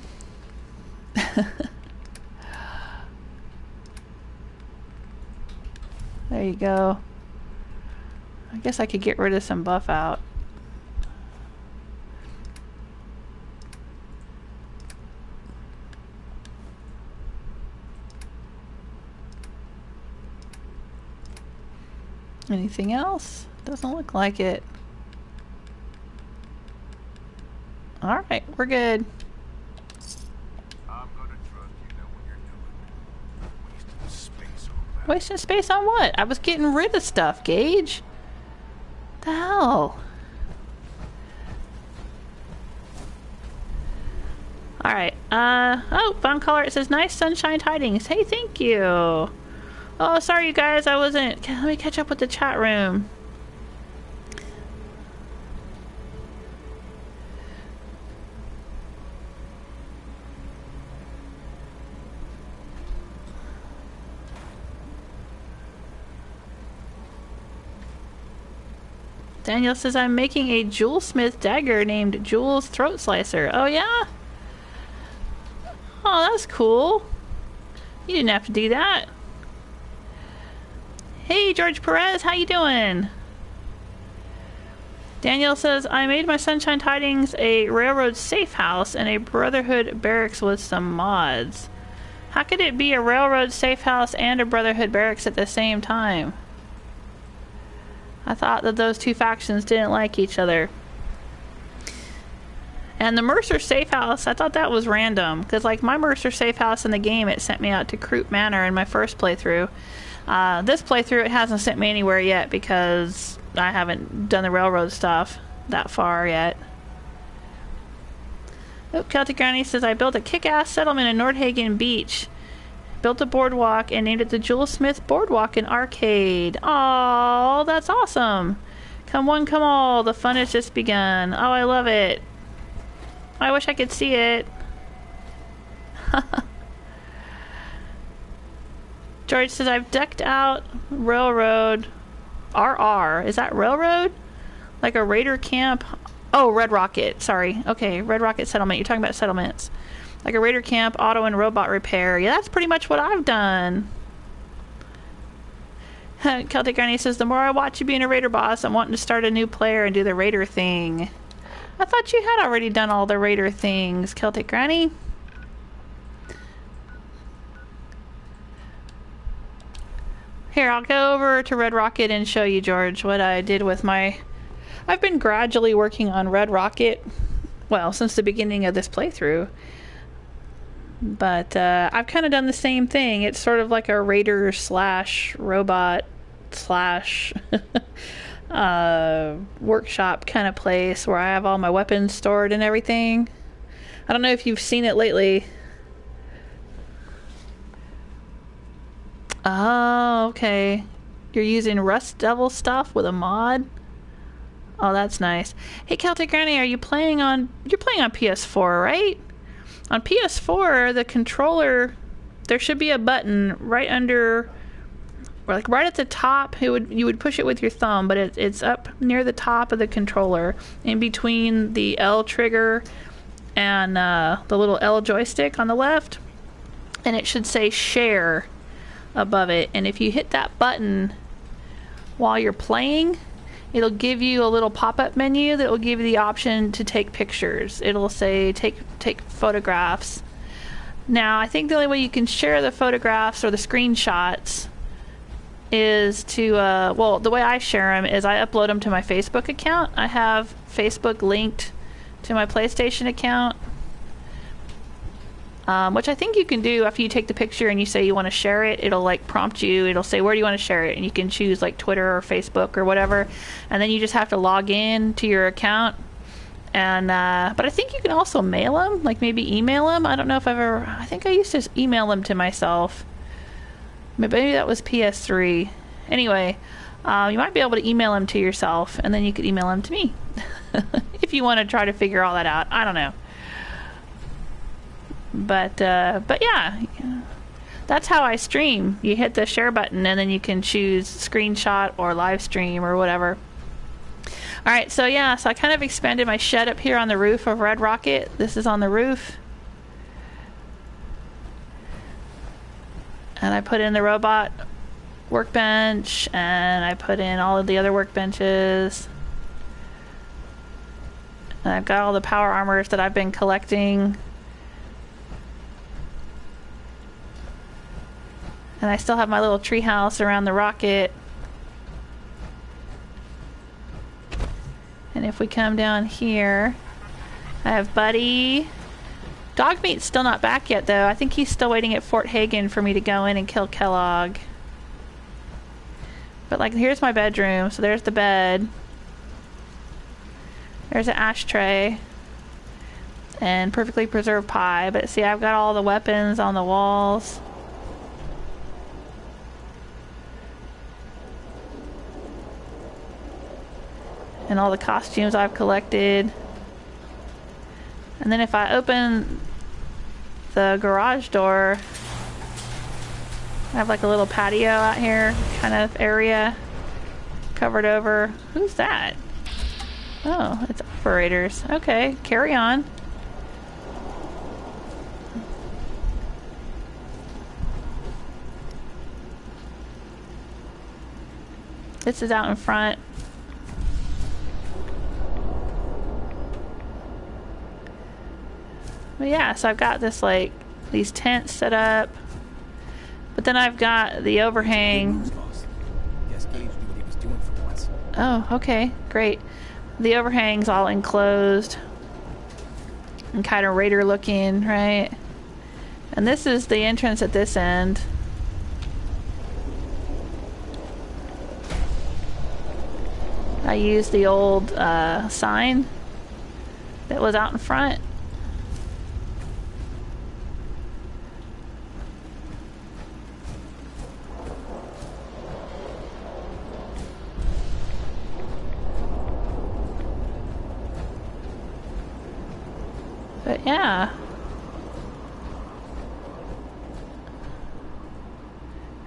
There you go. I guess I could get rid of some buff out. Anything else? Doesn't look like it. Alright, we're good. I'm gonna trust you know what you're doing. Wasting space on that. Wasting space on what? I was getting rid of stuff, Gage. The hell? Alright, oh, found caller. It says, nice Sunshine Tidings. Hey, thank you. Oh, sorry, you guys. I wasn't... Let me catch up with the chat room. Daniel says, I'm making a jewelsmith dagger named Jewel's Throat Slicer. Oh, yeah? Oh, that's cool. You didn't have to do that. Hey, George Perez, how you doing? Daniel says, I made my Sunshine Tidings a railroad safe house and a Brotherhood barracks with some mods. How could it be a railroad safe house and a Brotherhood barracks at the same time? I thought that those two factions didn't like each other. And the Mercer safe house, I thought that was random. Because like my Mercer safe house in the game, it sent me out to Croup Manor in my first playthrough. This playthrough, it hasn't sent me anywhere yet because I haven't done the railroad stuff that far yet. Oh, Celtic Granny says, I built a kick-ass settlement in Nordhagen Beach. Built a boardwalk and named it the Jewelsmith Boardwalk and Arcade. Oh, that's awesome. Come one, come all. The fun has just begun. Oh, I love it. I wish I could see it. George says, I've decked out Railroad RR. Is that Railroad? Like a Raider camp? Oh, Red Rocket. Sorry. Okay, Red Rocket settlement. You're talking about settlements. Like a Raider camp, auto and robot repair. Yeah, that's pretty much what I've done. Celtic Granny says, the more I watch you being a Raider boss, I'm wanting to start a new player and do the Raider thing. I thought you had already done all the Raider things, Celtic Granny. Here, I'll go over to Red Rocket and show you, George, what I did with my... I've been gradually working on Red Rocket, well, since the beginning of this playthrough. But I've kind of done the same thing. It's sort of like a Raider slash robot slash workshop kind of place where I have all my weapons stored and everything. I don't know if you've seen it lately. Oh, okay. You're using Rust Devil stuff with a mod? Oh, that's nice. Hey, Celtic Granny, are you playing on... You're playing on PS4, right? On PS4, the controller, there should be a button right under, or like right at the top. You would push it with your thumb, but it's up near the top of the controller, in between the L trigger and the little L joystick on the left, and it should say Share above it. And if you hit that button while you're playing, it'll give you a little pop-up menu that will give you the option to take pictures. It'll say take photographs. Now, I think the only way you can share the photographs or the screenshots is to, well, the way I share them is I upload them to my Facebook account. I have Facebook linked to my PlayStation account, which I think you can do after you take the picture and you say you want to share it. It'll like prompt you. It'll say, where do you want to share it? And you can choose like Twitter or Facebook or whatever. And then you just have to log in to your account. And but I think you can also mail them, like maybe email them. I don't know if I've ever. I think I used to email them to myself. Maybe that was PS3. Anyway, you might be able to email them to yourself, and then you could email them to me if you want to try to figure all that out. I don't know. But yeah, that's how I stream. You hit the share button, and then you can choose screenshot or live stream or whatever. Alright, so yeah, so I kind of expanded my shed up here on the roof of Red Rocket. This is on the roof. And I put in the robot workbench, and I put in all of the other workbenches. And I've got all the power armors that I've been collecting. And I still have my little tree house around the rocket. And if we come down here, I have Buddy. Dogmeat's still not back yet, though. I think he's still waiting at Fort Hagen for me to go in and kill Kellogg. But, like, here's my bedroom. So there's the bed. There's an ashtray. And perfectly preserved pie. But see, I've got all the weapons on the walls. And all the costumes I've collected. And then if I open the garage door, I have like a little patio out here kind of area covered over. Who's that? Oh, it's operators. Okay, carry on. This is out in front. But yeah, so I've got this like these tents set up, but then I've got the overhang. Guess Gage knew what he was doing for once. Oh, okay, great. The overhang's all enclosed and kind of raider looking, right? And this is the entrance at this end. I used the old sign that was out in front. But yeah.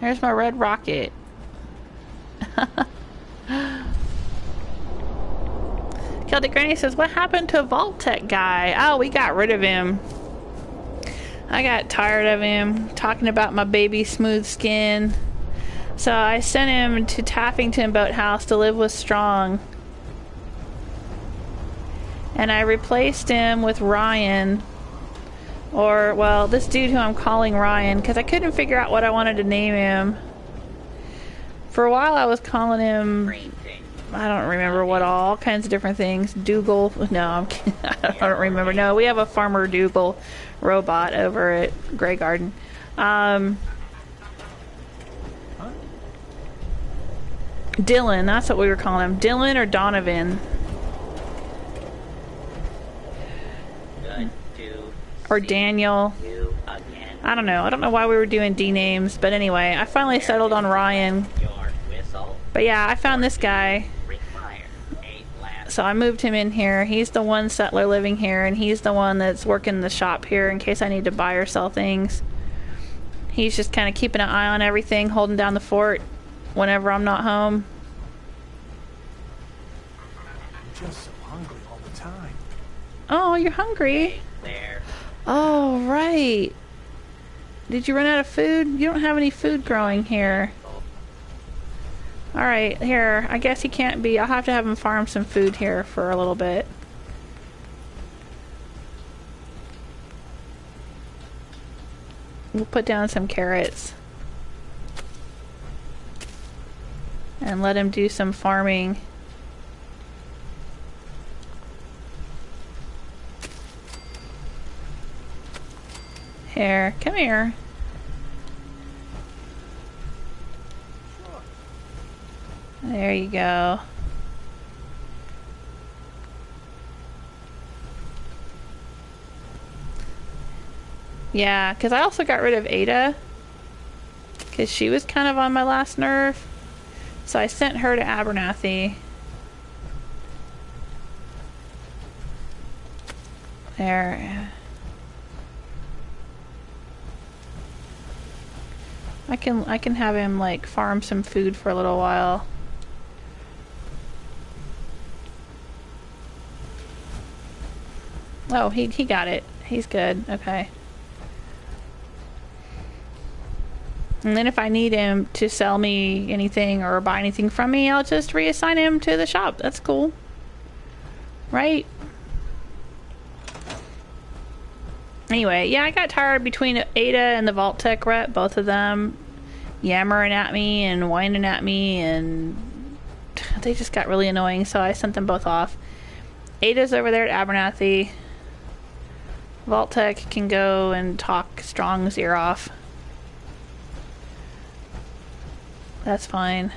There's my red rocket. Celtic Granny says, what happened to Vault-Tec guy? Oh, we got rid of him. I got tired of him talking about my baby smooth skin. So I sent him to Taffington Boathouse to live with Strong. And I replaced him with Ryan. Or, well, this dude who I'm calling Ryan, because I couldn't figure out what I wanted to name him. For a while I was calling him, I don't remember what all kinds of different things. Dougal. No, I'm kidding. I don't remember. No, we have a Farmer Dougal robot over at Grey Garden. Dylan, that's what we were calling him. Dylan or Donovan. Or Daniel. I don't know. I don't know why we were doing D names, but anyway, I finally settled on Ryan. But yeah, I found this guy. So I moved him in here. He's the one settler living here, and he's the one that's working the shop here in case I need to buy or sell things. He's just kind of keeping an eye on everything, holding down the fort whenever I'm not home. I'm just so hungry all the time. Oh, you're hungry? There. Oh, right. Did you run out of food? You don't have any food growing here. Alright, here. I guess he can't be. I'll have to have him farm some food here for a little bit. We'll put down some carrots. And let him do some farming. Here, come here. There you go. Yeah, because I also got rid of Ada. Because she was kind of on my last nerve. So I sent her to Abernathy. There. I can have him like farm some food for a little while. Oh, he got it. He's good. Okay. And then if I need him to sell me anything or buy anything from me, I'll just reassign him to the shop. That's cool. Right? Anyway, yeah, I got tired between Ada and the Vault Tech rep, both of them yammering at me and whining at me, and they just got really annoying, so I sent them both off. Ada's over there at Abernathy. Vault Tech can go and talk Strong's ear off. That's fine.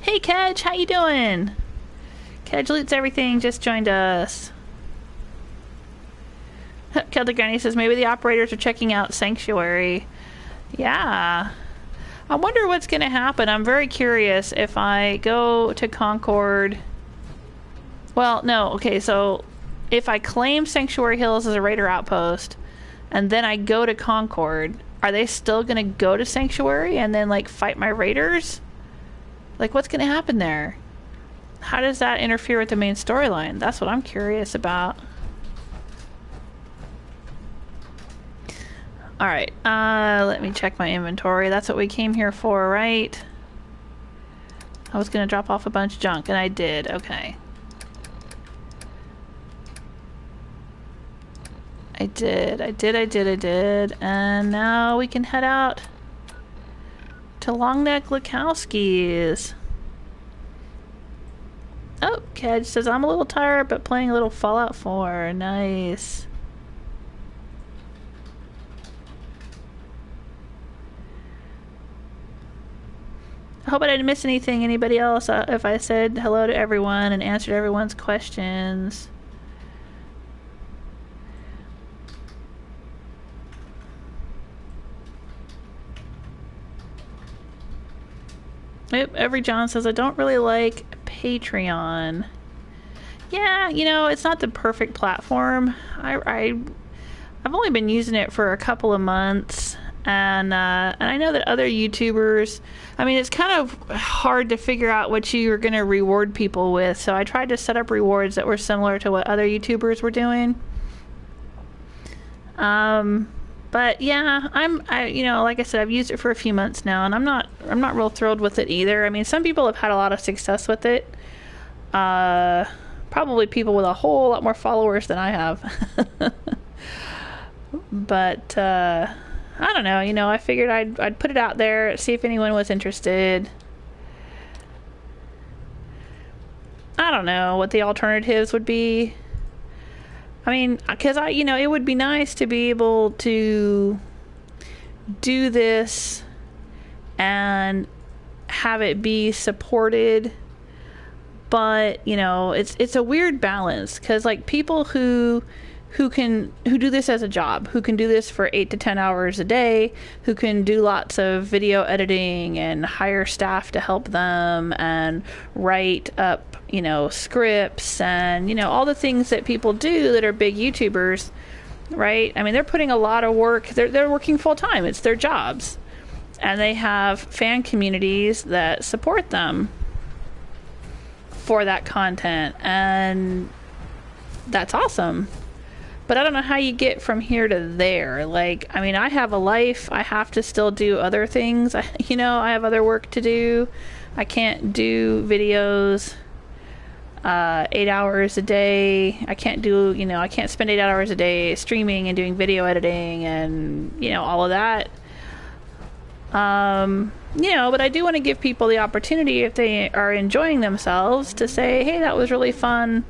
Hey Kedge, how you doing? Kedge Loots Everything just joined us. Celtic Granny says maybe the operators are checking out Sanctuary. Yeah. I wonder what's going to happen. I'm very curious if I go to Concord. Well, no. Okay, so if I claim Sanctuary Hills as a raider outpost and then I go to Concord, are they still going to go to Sanctuary and then like fight my raiders? Like what's going to happen there? How does that interfere with the main storyline? That's what I'm curious about. Alright, let me check my inventory. That's what we came here for, right? I was gonna drop off a bunch of junk, and I did. Okay. I did. And now we can head out to Longneck Lukowski's. Oh, Kedge says, I'm a little tired, but playing a little Fallout 4. Nice. I hope I didn't miss anything. Anybody else? If I said hello to everyone and answered everyone's questions. Yep, Every John says, I don't really like Patreon. Yeah, you know, it's not the perfect platform. I've only been using it for a couple of months. And I know that other YouTubers, I mean, it's kind of hard to figure out what you're going to reward people with. So I tried to set up rewards that were similar to what other YouTubers were doing. But yeah, you know, like I said, I've used it for a few months now, and I'm not real thrilled with it either. I mean, some people have had a lot of success with it. Probably people with a whole lot more followers than I have. But I don't know, you know, I figured I'd put it out there, see if anyone was interested. I don't know what the alternatives would be. I mean, because you know, it would be nice to be able to do this and have it be supported, but you know, it's a weird balance, because like people who do this as a job, who can do this for 8 to 10 hours a day, who can do lots of video editing and hire staff to help them and write up, you know, scripts and, you know, all the things that people do that are big YouTubers, right? I mean, they're putting a lot of work, they're working full time, it's their jobs. And they have fan communities that support them for that content, and that's awesome. But I don't know how you get from here to there. Like, I mean, I have a life. I have to still do other things. I have other work to do. I can't do videos 8 hours a day. I can't do, I can't spend 8 hours a day streaming and doing video editing and, all of that. But I do want to give people the opportunity, if they are enjoying themselves, to say, hey, that was really fun.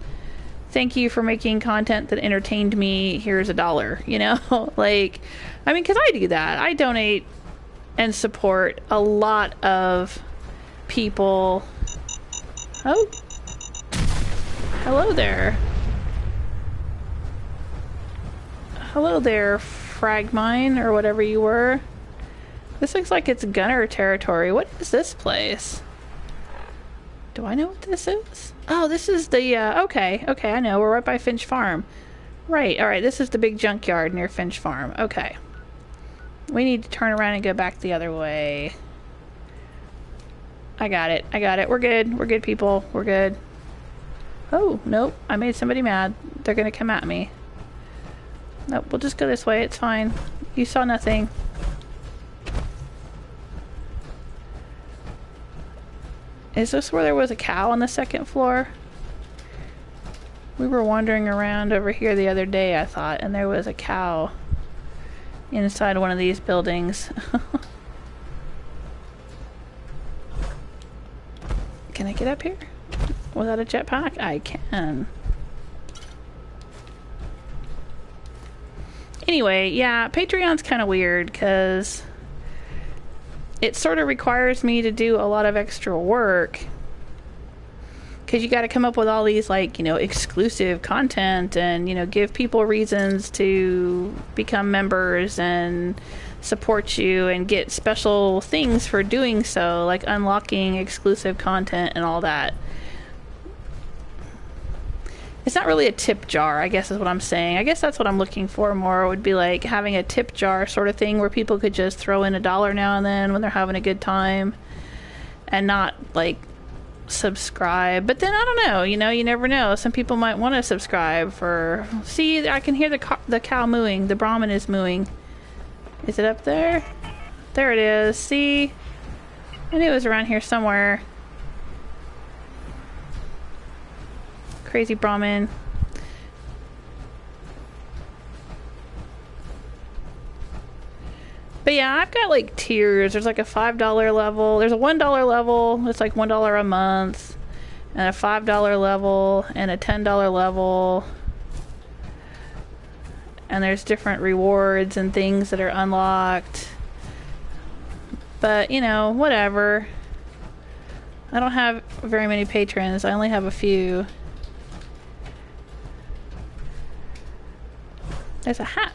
Thank you for making content that entertained me. Here's $1, like, I mean, because I do that. I donate and support a lot of people. Oh, hello there. Hello there, Fragmine, or whatever you were. This looks like it's gunner territory. What is this place? Do I know what this is? Oh, this is the, okay, I know. We're right by Finch Farm. Right, alright, this is the big junkyard near Finch Farm. Okay. We need to turn around and go back the other way. I got it. We're good. We're good, people. We're good. Oh, nope. I made somebody mad. They're gonna come at me. Nope, we'll just go this way. It's fine. You saw nothing. Is this where there was a cow on the second floor? We were wandering around over here the other day, I thought, and there was a cow inside one of these buildings. Can I get up here without a jetpack? I can. Anyway, yeah, Patreon's kind of weird because it sort of requires me to do a lot of extra work, because you got to come up with all these, like, exclusive content and, give people reasons to become members and support you and get special things for doing so, like unlocking exclusive content and all that. It's not really a tip jar, I guess is what I'm saying. I guess that's what I'm looking for more, would be like having a tip jar sort of thing where people could just throw in $1 now and then when they're having a good time and not, like, subscribe. But then, I don't know, you never know. Some people might want to subscribe for... See, I can hear the cow mooing. The Brahmin is mooing. Is it up there? There it is. See? I knew it was around here somewhere. Crazy Brahmin. But yeah, I've got like tiers. There's like a $5 level. There's a $1 level. It's like $1 a month. And a $5 level. And a $10 level. And there's different rewards and things that are unlocked. But, whatever. I don't have very many patrons. I only have a few. There's a hat.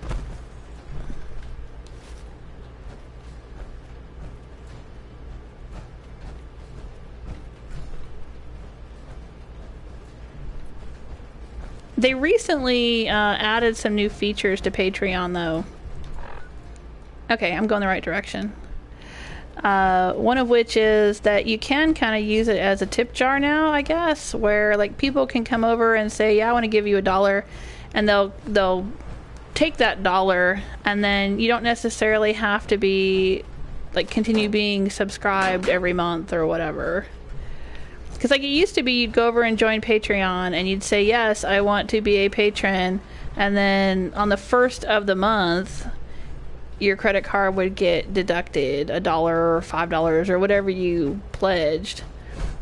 They recently added some new features to Patreon, though. Okay, I'm going the right direction. One of which is that you can kind of use it as a tip jar now, I guess, where like people can come over and say, yeah, I want to give you $1, and they'll take that $1, and then you don't necessarily have to be like continue being subscribed every month or whatever. Because like it used to be, you'd go over and join Patreon and you'd say, yes, I want to be a patron, and then on the first of the month your credit card would get deducted $1 or $5 or whatever you pledged.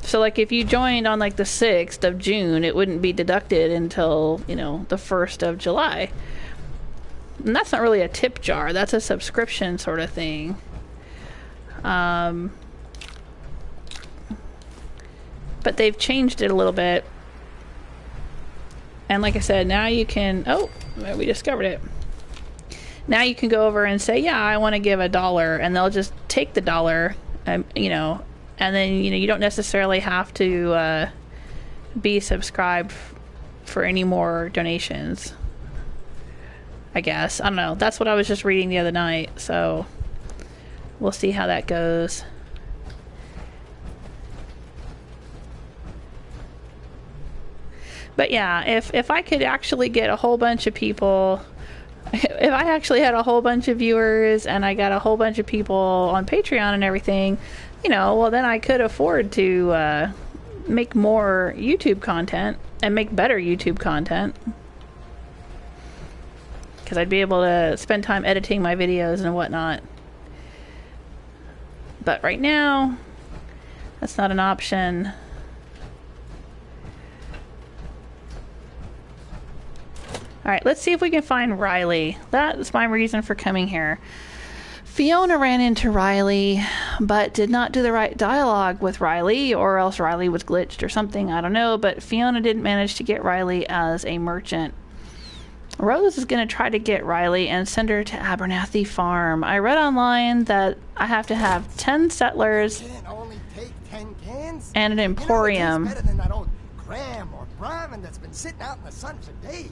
So like if you joined on like the 6th of June, it wouldn't be deducted until the 1st of July. And that's not really a tip jar. That's a subscription sort of thing. But they've changed it a little bit. And like I said, now you can... Oh, we discovered it. Now you can go over and say, yeah, I want to give $1. And they'll just take the $1, and then, you don't necessarily have to be subscribed for any more donations. I guess. I don't know. That's what I was just reading the other night, so we'll see how that goes. But yeah, if I could actually get a whole bunch of people, if I actually had a whole bunch of viewers and I got a whole bunch of people on Patreon and everything, you know, well then I could afford to make more YouTube content and make better YouTube content. Because I'd be able to spend time editing my videos and whatnot. But right now, that's not an option. Alright, let's see if we can find Rylee. That is my reason for coming here. Fiona ran into Rylee, but did not do the right dialogue with Rylee, or else Rylee was glitched or something, I don't know, but Fiona didn't manage to get Rylee as a merchant. Rose is going to try to get Rylee and send her to Abernathy Farm. I read online that I have to have 10 settlers Only take 10 cans? and an emporium. You know, it tastes better than that old Graham or Brahmin that's been sitting out in the sun for days.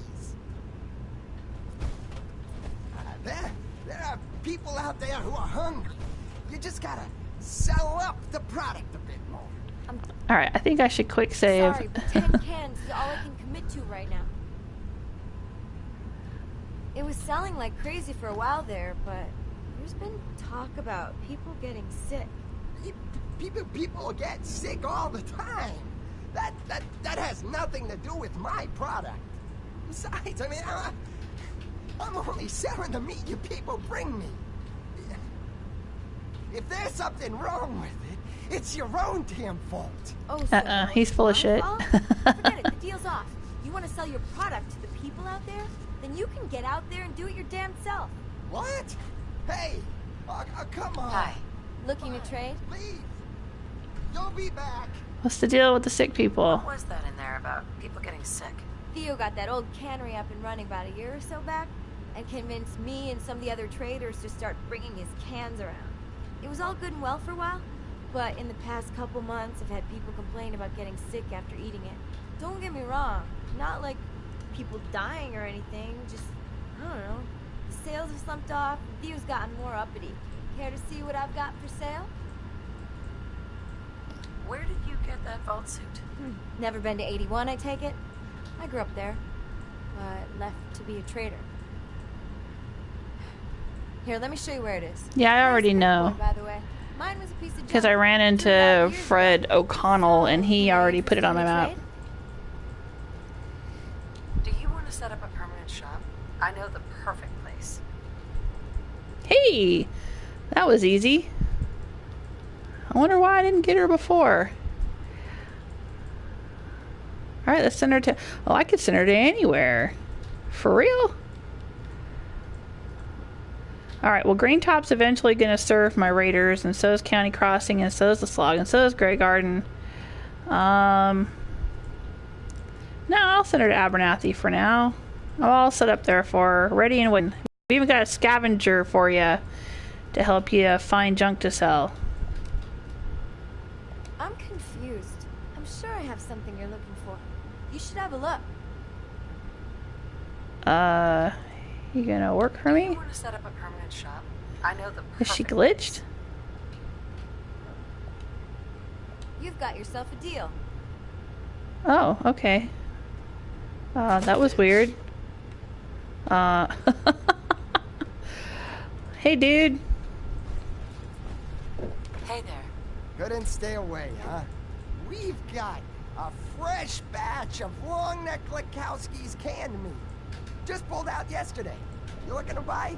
There are people out there who are hungry. You just gotta sell up the product a bit more. Alright, I think I should quick save. Sorry, but 10 cans is all I can commit to right now. It was selling like crazy for a while there, but there's been talk about people getting sick. People get sick all the time. That has nothing to do with my product. Besides, I mean, I'm only selling the meat you people bring me. If there's something wrong with it, it's your own damn fault. Oh, so he's full of shit. Forget it, the deal's off. You want to sell your product to the people out there? Then you can get out there and do it your damn self. What? Hey, come on. Hi. Looking to trade? Please. You'll be back. What's the deal with the sick people? What was that in there about people getting sick? Theo got that old cannery up and running about a year or so back and convinced me and some of the other traders to start bringing his cans around. It was all good and well for a while, but in the past couple months I've had people complain about getting sick after eating it. Don't get me wrong, not like people dying or anything, just, I don't know. The sales have slumped off, and Theo's gotten more uppity. Care to see what I've got for sale? Where did you get that vault suit? Never been to 81, I take it? I grew up there, but left to be a trader. Here, let me show you where it is. Yeah, I already Nice know. boy, by the way. Mine was a piece of Because I junk. ran Threw it out into years Fred ago. O'Connell and he So, already you put it on my map. trade? Do you want to set up a permanent shop? I know the perfect place. Hey! That was easy. I wonder why I didn't get her before. Alright, let's send her to... Oh, I could send her to anywhere. For real? Alright, well, Green Top's eventually going to serve my raiders, and so is County Crossing, and so is the Slog, and so is Grey Garden. No, I'll send her to Abernathy for now. I'm all set up there for her, ready and waiting. We even got a scavenger for you to help you find junk to sell. I'm confused. I'm sure I have something you're looking for. You should have a look. You gonna work for Do me? you want to set up a permanent shop? I know the perfect Is she glitched? You've got yourself a deal. Oh, okay. That was weird. Hey, dude. Hey there. Couldn't stay away, huh? We've got a fresh batch of Longneck Lukowski's canned meat. Just pulled out yesterday. You looking to buy?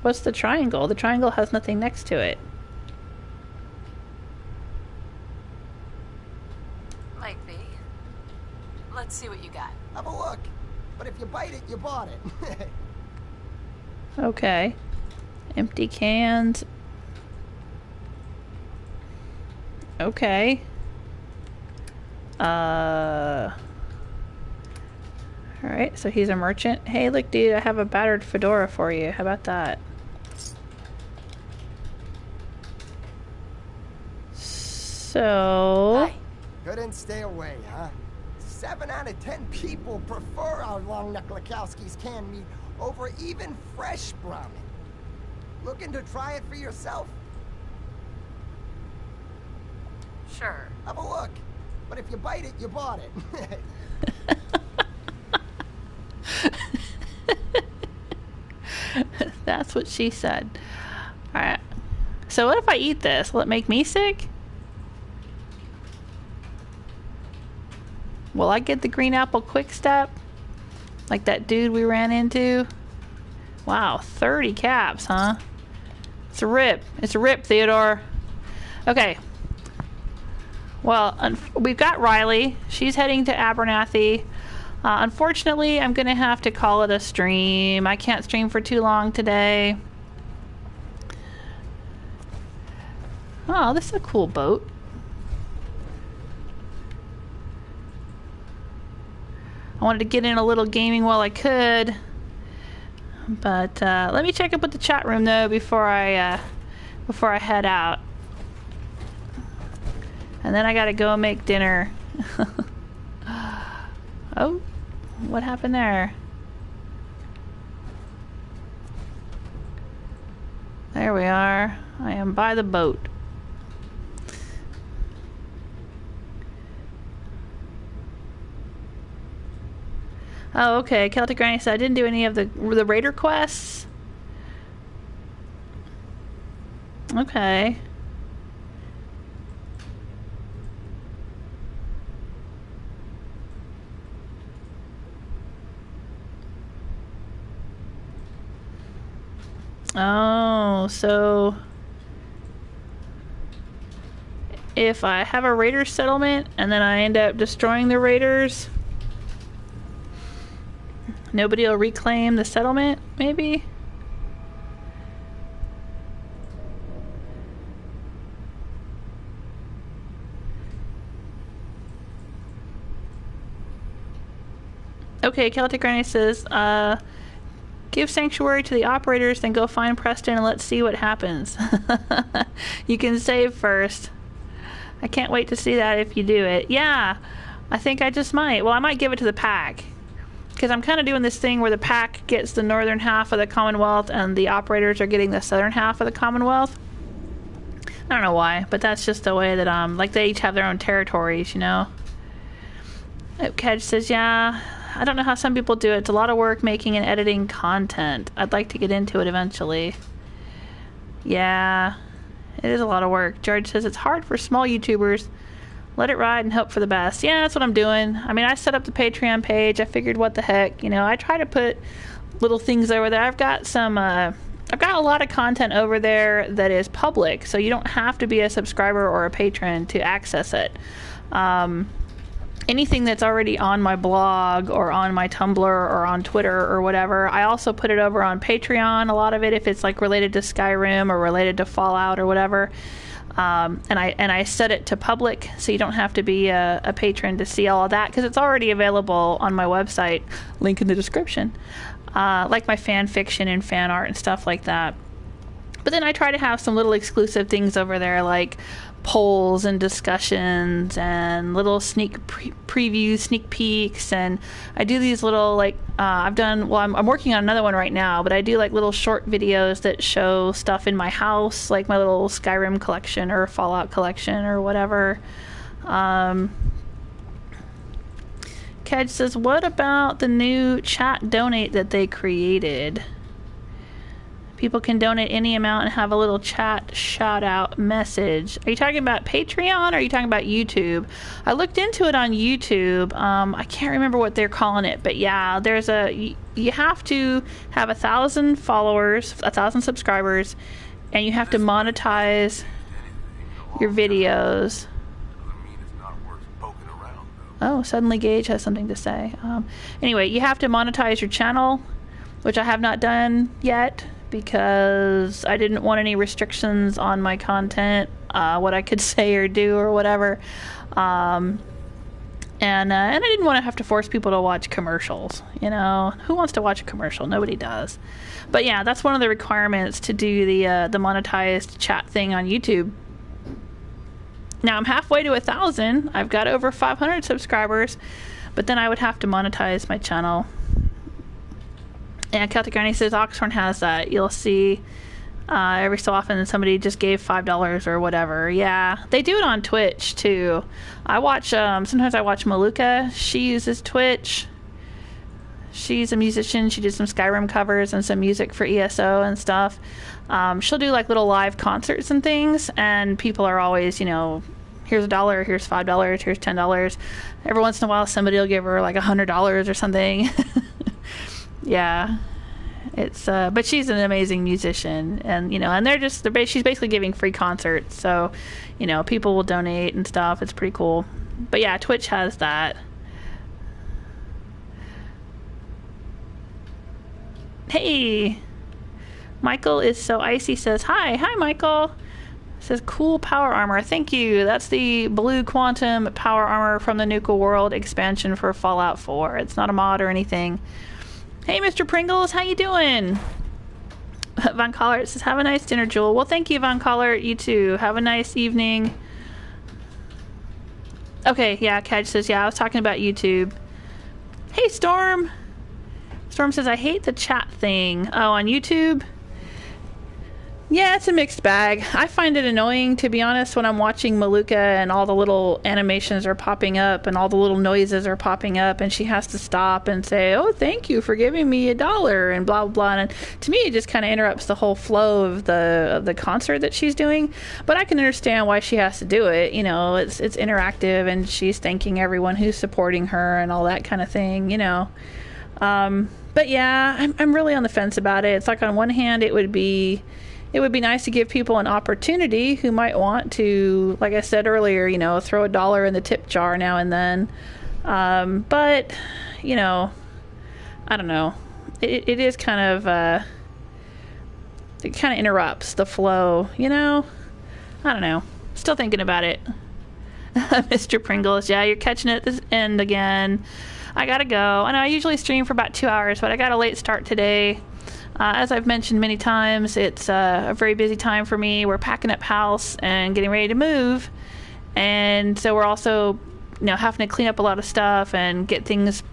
What's the triangle? The triangle has nothing next to it. Might be. Let's see what you got. Have a look. But if you bite it, you bought it. Okay. Empty cans. Okay. Alright, so he's a merchant. Hey, look, dude, I have a battered fedora for you. How about that? So... Hi. Couldn't stay away, huh? 7 out of 10 people prefer our Longneck Lukowski's canned meat over even fresh Brahmin. Looking to try it for yourself? Sure. Have a look. but if you bite it, you bought it. That's what she said. Alright. So what if I eat this? Will it make me sick? Will I get the green apple quick step? Like that dude we ran into? Wow, 30 caps, huh? It's a rip. It's a rip, Theodore. Okay. Well, we've got Rylee. She's heading to Abernathy. Unfortunately, I'm going to have to call it a stream. I can't stream for too long today. Oh, this is a cool boat. I wanted to get in a little gaming while I could. But let me check up with the chat room though before I head out. And then I gotta go make dinner. Oh, what happened there? There we are. I am by the boat. Oh, okay. Celtic Granny said I didn't do any of the raider quests. Okay. Oh, so if I have a raider settlement and then I end up destroying the raiders, nobody will reclaim the settlement, maybe? Okay, Celtic Granny says, give sanctuary to the operators, then go find Preston and let's see what happens. You can save first. I can't wait to see that if you do it. Yeah, I think I just might. Well, I might give it to the pack. Because I'm kind of doing this thing where the pack gets the northern half of the Commonwealth and the operators are getting the southern half of the Commonwealth. I don't know why, but that's just the way that, like they each have their own territories, you know? Kedge says, yeah, I don't know how some people do it. It's a lot of work making and editing content. I'd like to get into it eventually. Yeah, it is a lot of work. George says it's hard for small YouTubers. Let it ride and hope for the best. Yeah, that's what I'm doing. I mean, I set up the Patreon page. I figured what the heck, you know, I try to put little things over there. I've got a lot of content over there that is public, so you don't have to be a subscriber or a patron to access it. Anything that's already on my blog or on my Tumblr or on Twitter or whatever, I also put it over on Patreon, a lot of it, if it's like related to Skyrim or related to Fallout or whatever. And I set it to public, so you don't have to be a patron to see all of that, because it's already available on my website, link in the description, like my fan fiction and fan art and stuff like that. But then I try to have some little exclusive things over there, like polls and discussions and little sneak previews, sneak peeks, and I do these little, like, I'm working on another one right now, but I do like little short videos that show stuff in my house, like my little Skyrim collection or Fallout collection or whatever. Kedge says, what about the new chat donate that they created? People can donate any amount and have a little chat shout out message. Are you talking about Patreon or are you talking about YouTube? I looked into it on YouTube. I can't remember what they're calling it, but yeah, you have to have 1,000 followers, 1,000 subscribers, and you have to monetize your videos. Oh, suddenly Gage has something to say. Anyway, you have to monetize your channel, which I have not done yet, because I didn't want any restrictions on my content, what I could say or do or whatever. And I didn't want to have to force people to watch commercials. You know, who wants to watch a commercial? Nobody does. But yeah, that's one of the requirements to do the monetized chat thing on YouTube. Now I'm halfway to 1,000. I've got over 500 subscribers, but then I would have to monetize my channel. And Celtic Granny says Oxhorn has that. You'll see Every so often somebody just gave $5 or whatever. Yeah, they do it on Twitch too. I watch, sometimes I watch Maluka. She uses Twitch. She's a musician. She did some Skyrim covers and some music for ESO and stuff. She'll do like little live concerts and things, and people are always, you know, here's $1, here's $5, here's $10. Every once in a while somebody will give her like $100 or something. Yeah. It's but she's an amazing musician, and you know, and she's basically giving free concerts, so you know, people will donate and stuff. It's pretty cool. But yeah, Twitch has that. Hey, Michael is so icy says hi Michael. Says cool power armor. Thank you. That's the blue quantum power armor from the Nuka-World expansion for Fallout 4. It's not a mod or anything. Hey, Mr. Pringles, how you doing? Von Collart says, have a nice dinner, Jewel. Well, thank you, Von Collart. You too. Have a nice evening. Okay, yeah, Kedge says, yeah, I was talking about YouTube. Hey, Storm. Storm says, I hate the chat thing. Oh, on YouTube? Yeah, it's a mixed bag. I find it annoying, to be honest, when I'm watching Maluka and all the little animations are popping up and all the little noises are popping up and she has to stop and say, oh, thank you for giving me $1 and blah, blah, blah. And to me, it just kind of interrupts the whole flow of the concert that she's doing. But I can understand why she has to do it. You know, it's interactive and she's thanking everyone who's supporting her and all that kind of thing, you know. But yeah, I'm really on the fence about it. It's like on one hand, it would be nice to give people an opportunity who might want to, like I said earlier, you know, throw $1 in the tip jar now and then. But, you know, I don't know. It is kind of, it kind of interrupts the flow, you know? I don't know. Still thinking about it. Mr. Pringles, yeah, you're catching it at this end again. I gotta go. I know I usually stream for about 2 hours, but I got a late start today. As I've mentioned many times, it's a very busy time for me. We're packing up house and getting ready to move. And so we're also, you know, having to clean up a lot of stuff and get things,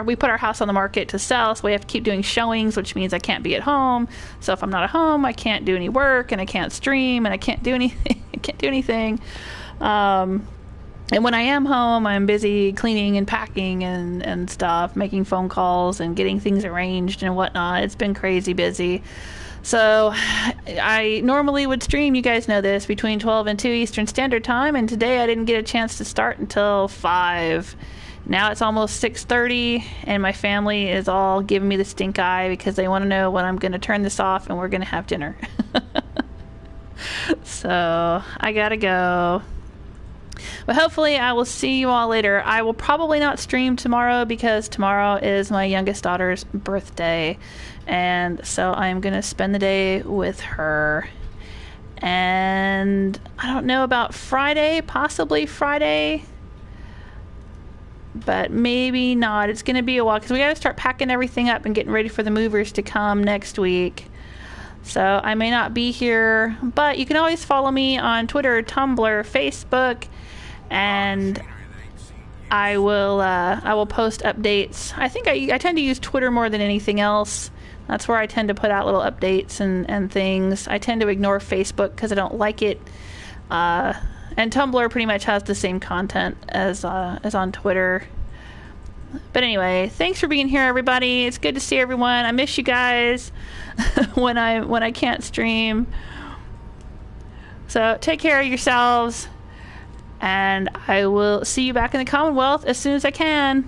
we put our house on the market to sell, so we have to keep doing showings, which means I can't be at home. So if I'm not at home, I can't do any work and I can't stream and I can't do anything. I can't do anything. And when I am home, I'm busy cleaning and packing and stuff, making phone calls and getting things arranged and whatnot. It's been crazy busy. So I normally would stream, you guys know this, between 12 and 2 Eastern Standard Time, and today I didn't get a chance to start until 5. Now it's almost 6:30, and my family is all giving me the stink eye because they want to know when I'm going to turn this off and we're going to have dinner. So I gotta go. But hopefully I will see you all later. I will probably not stream tomorrow because tomorrow is my youngest daughter's birthday. And so I'm going to spend the day with her. And I don't know about Friday, possibly Friday. But maybe not. It's going to be a while because we got to start packing everything up and getting ready for the movers to come next week. So I may not be here. But you can always follow me on Twitter, Tumblr, Facebook. And I will post updates. I think I tend to use Twitter more than anything else. That's where I tend to put out little updates and things. I tend to ignore Facebook because I don't like it. And Tumblr pretty much has the same content as on Twitter. But anyway, thanks for being here, everybody. It's good to see everyone. I miss you guys when I can't stream. So take care of yourselves. And I will see you back in the Commonwealth as soon as I can.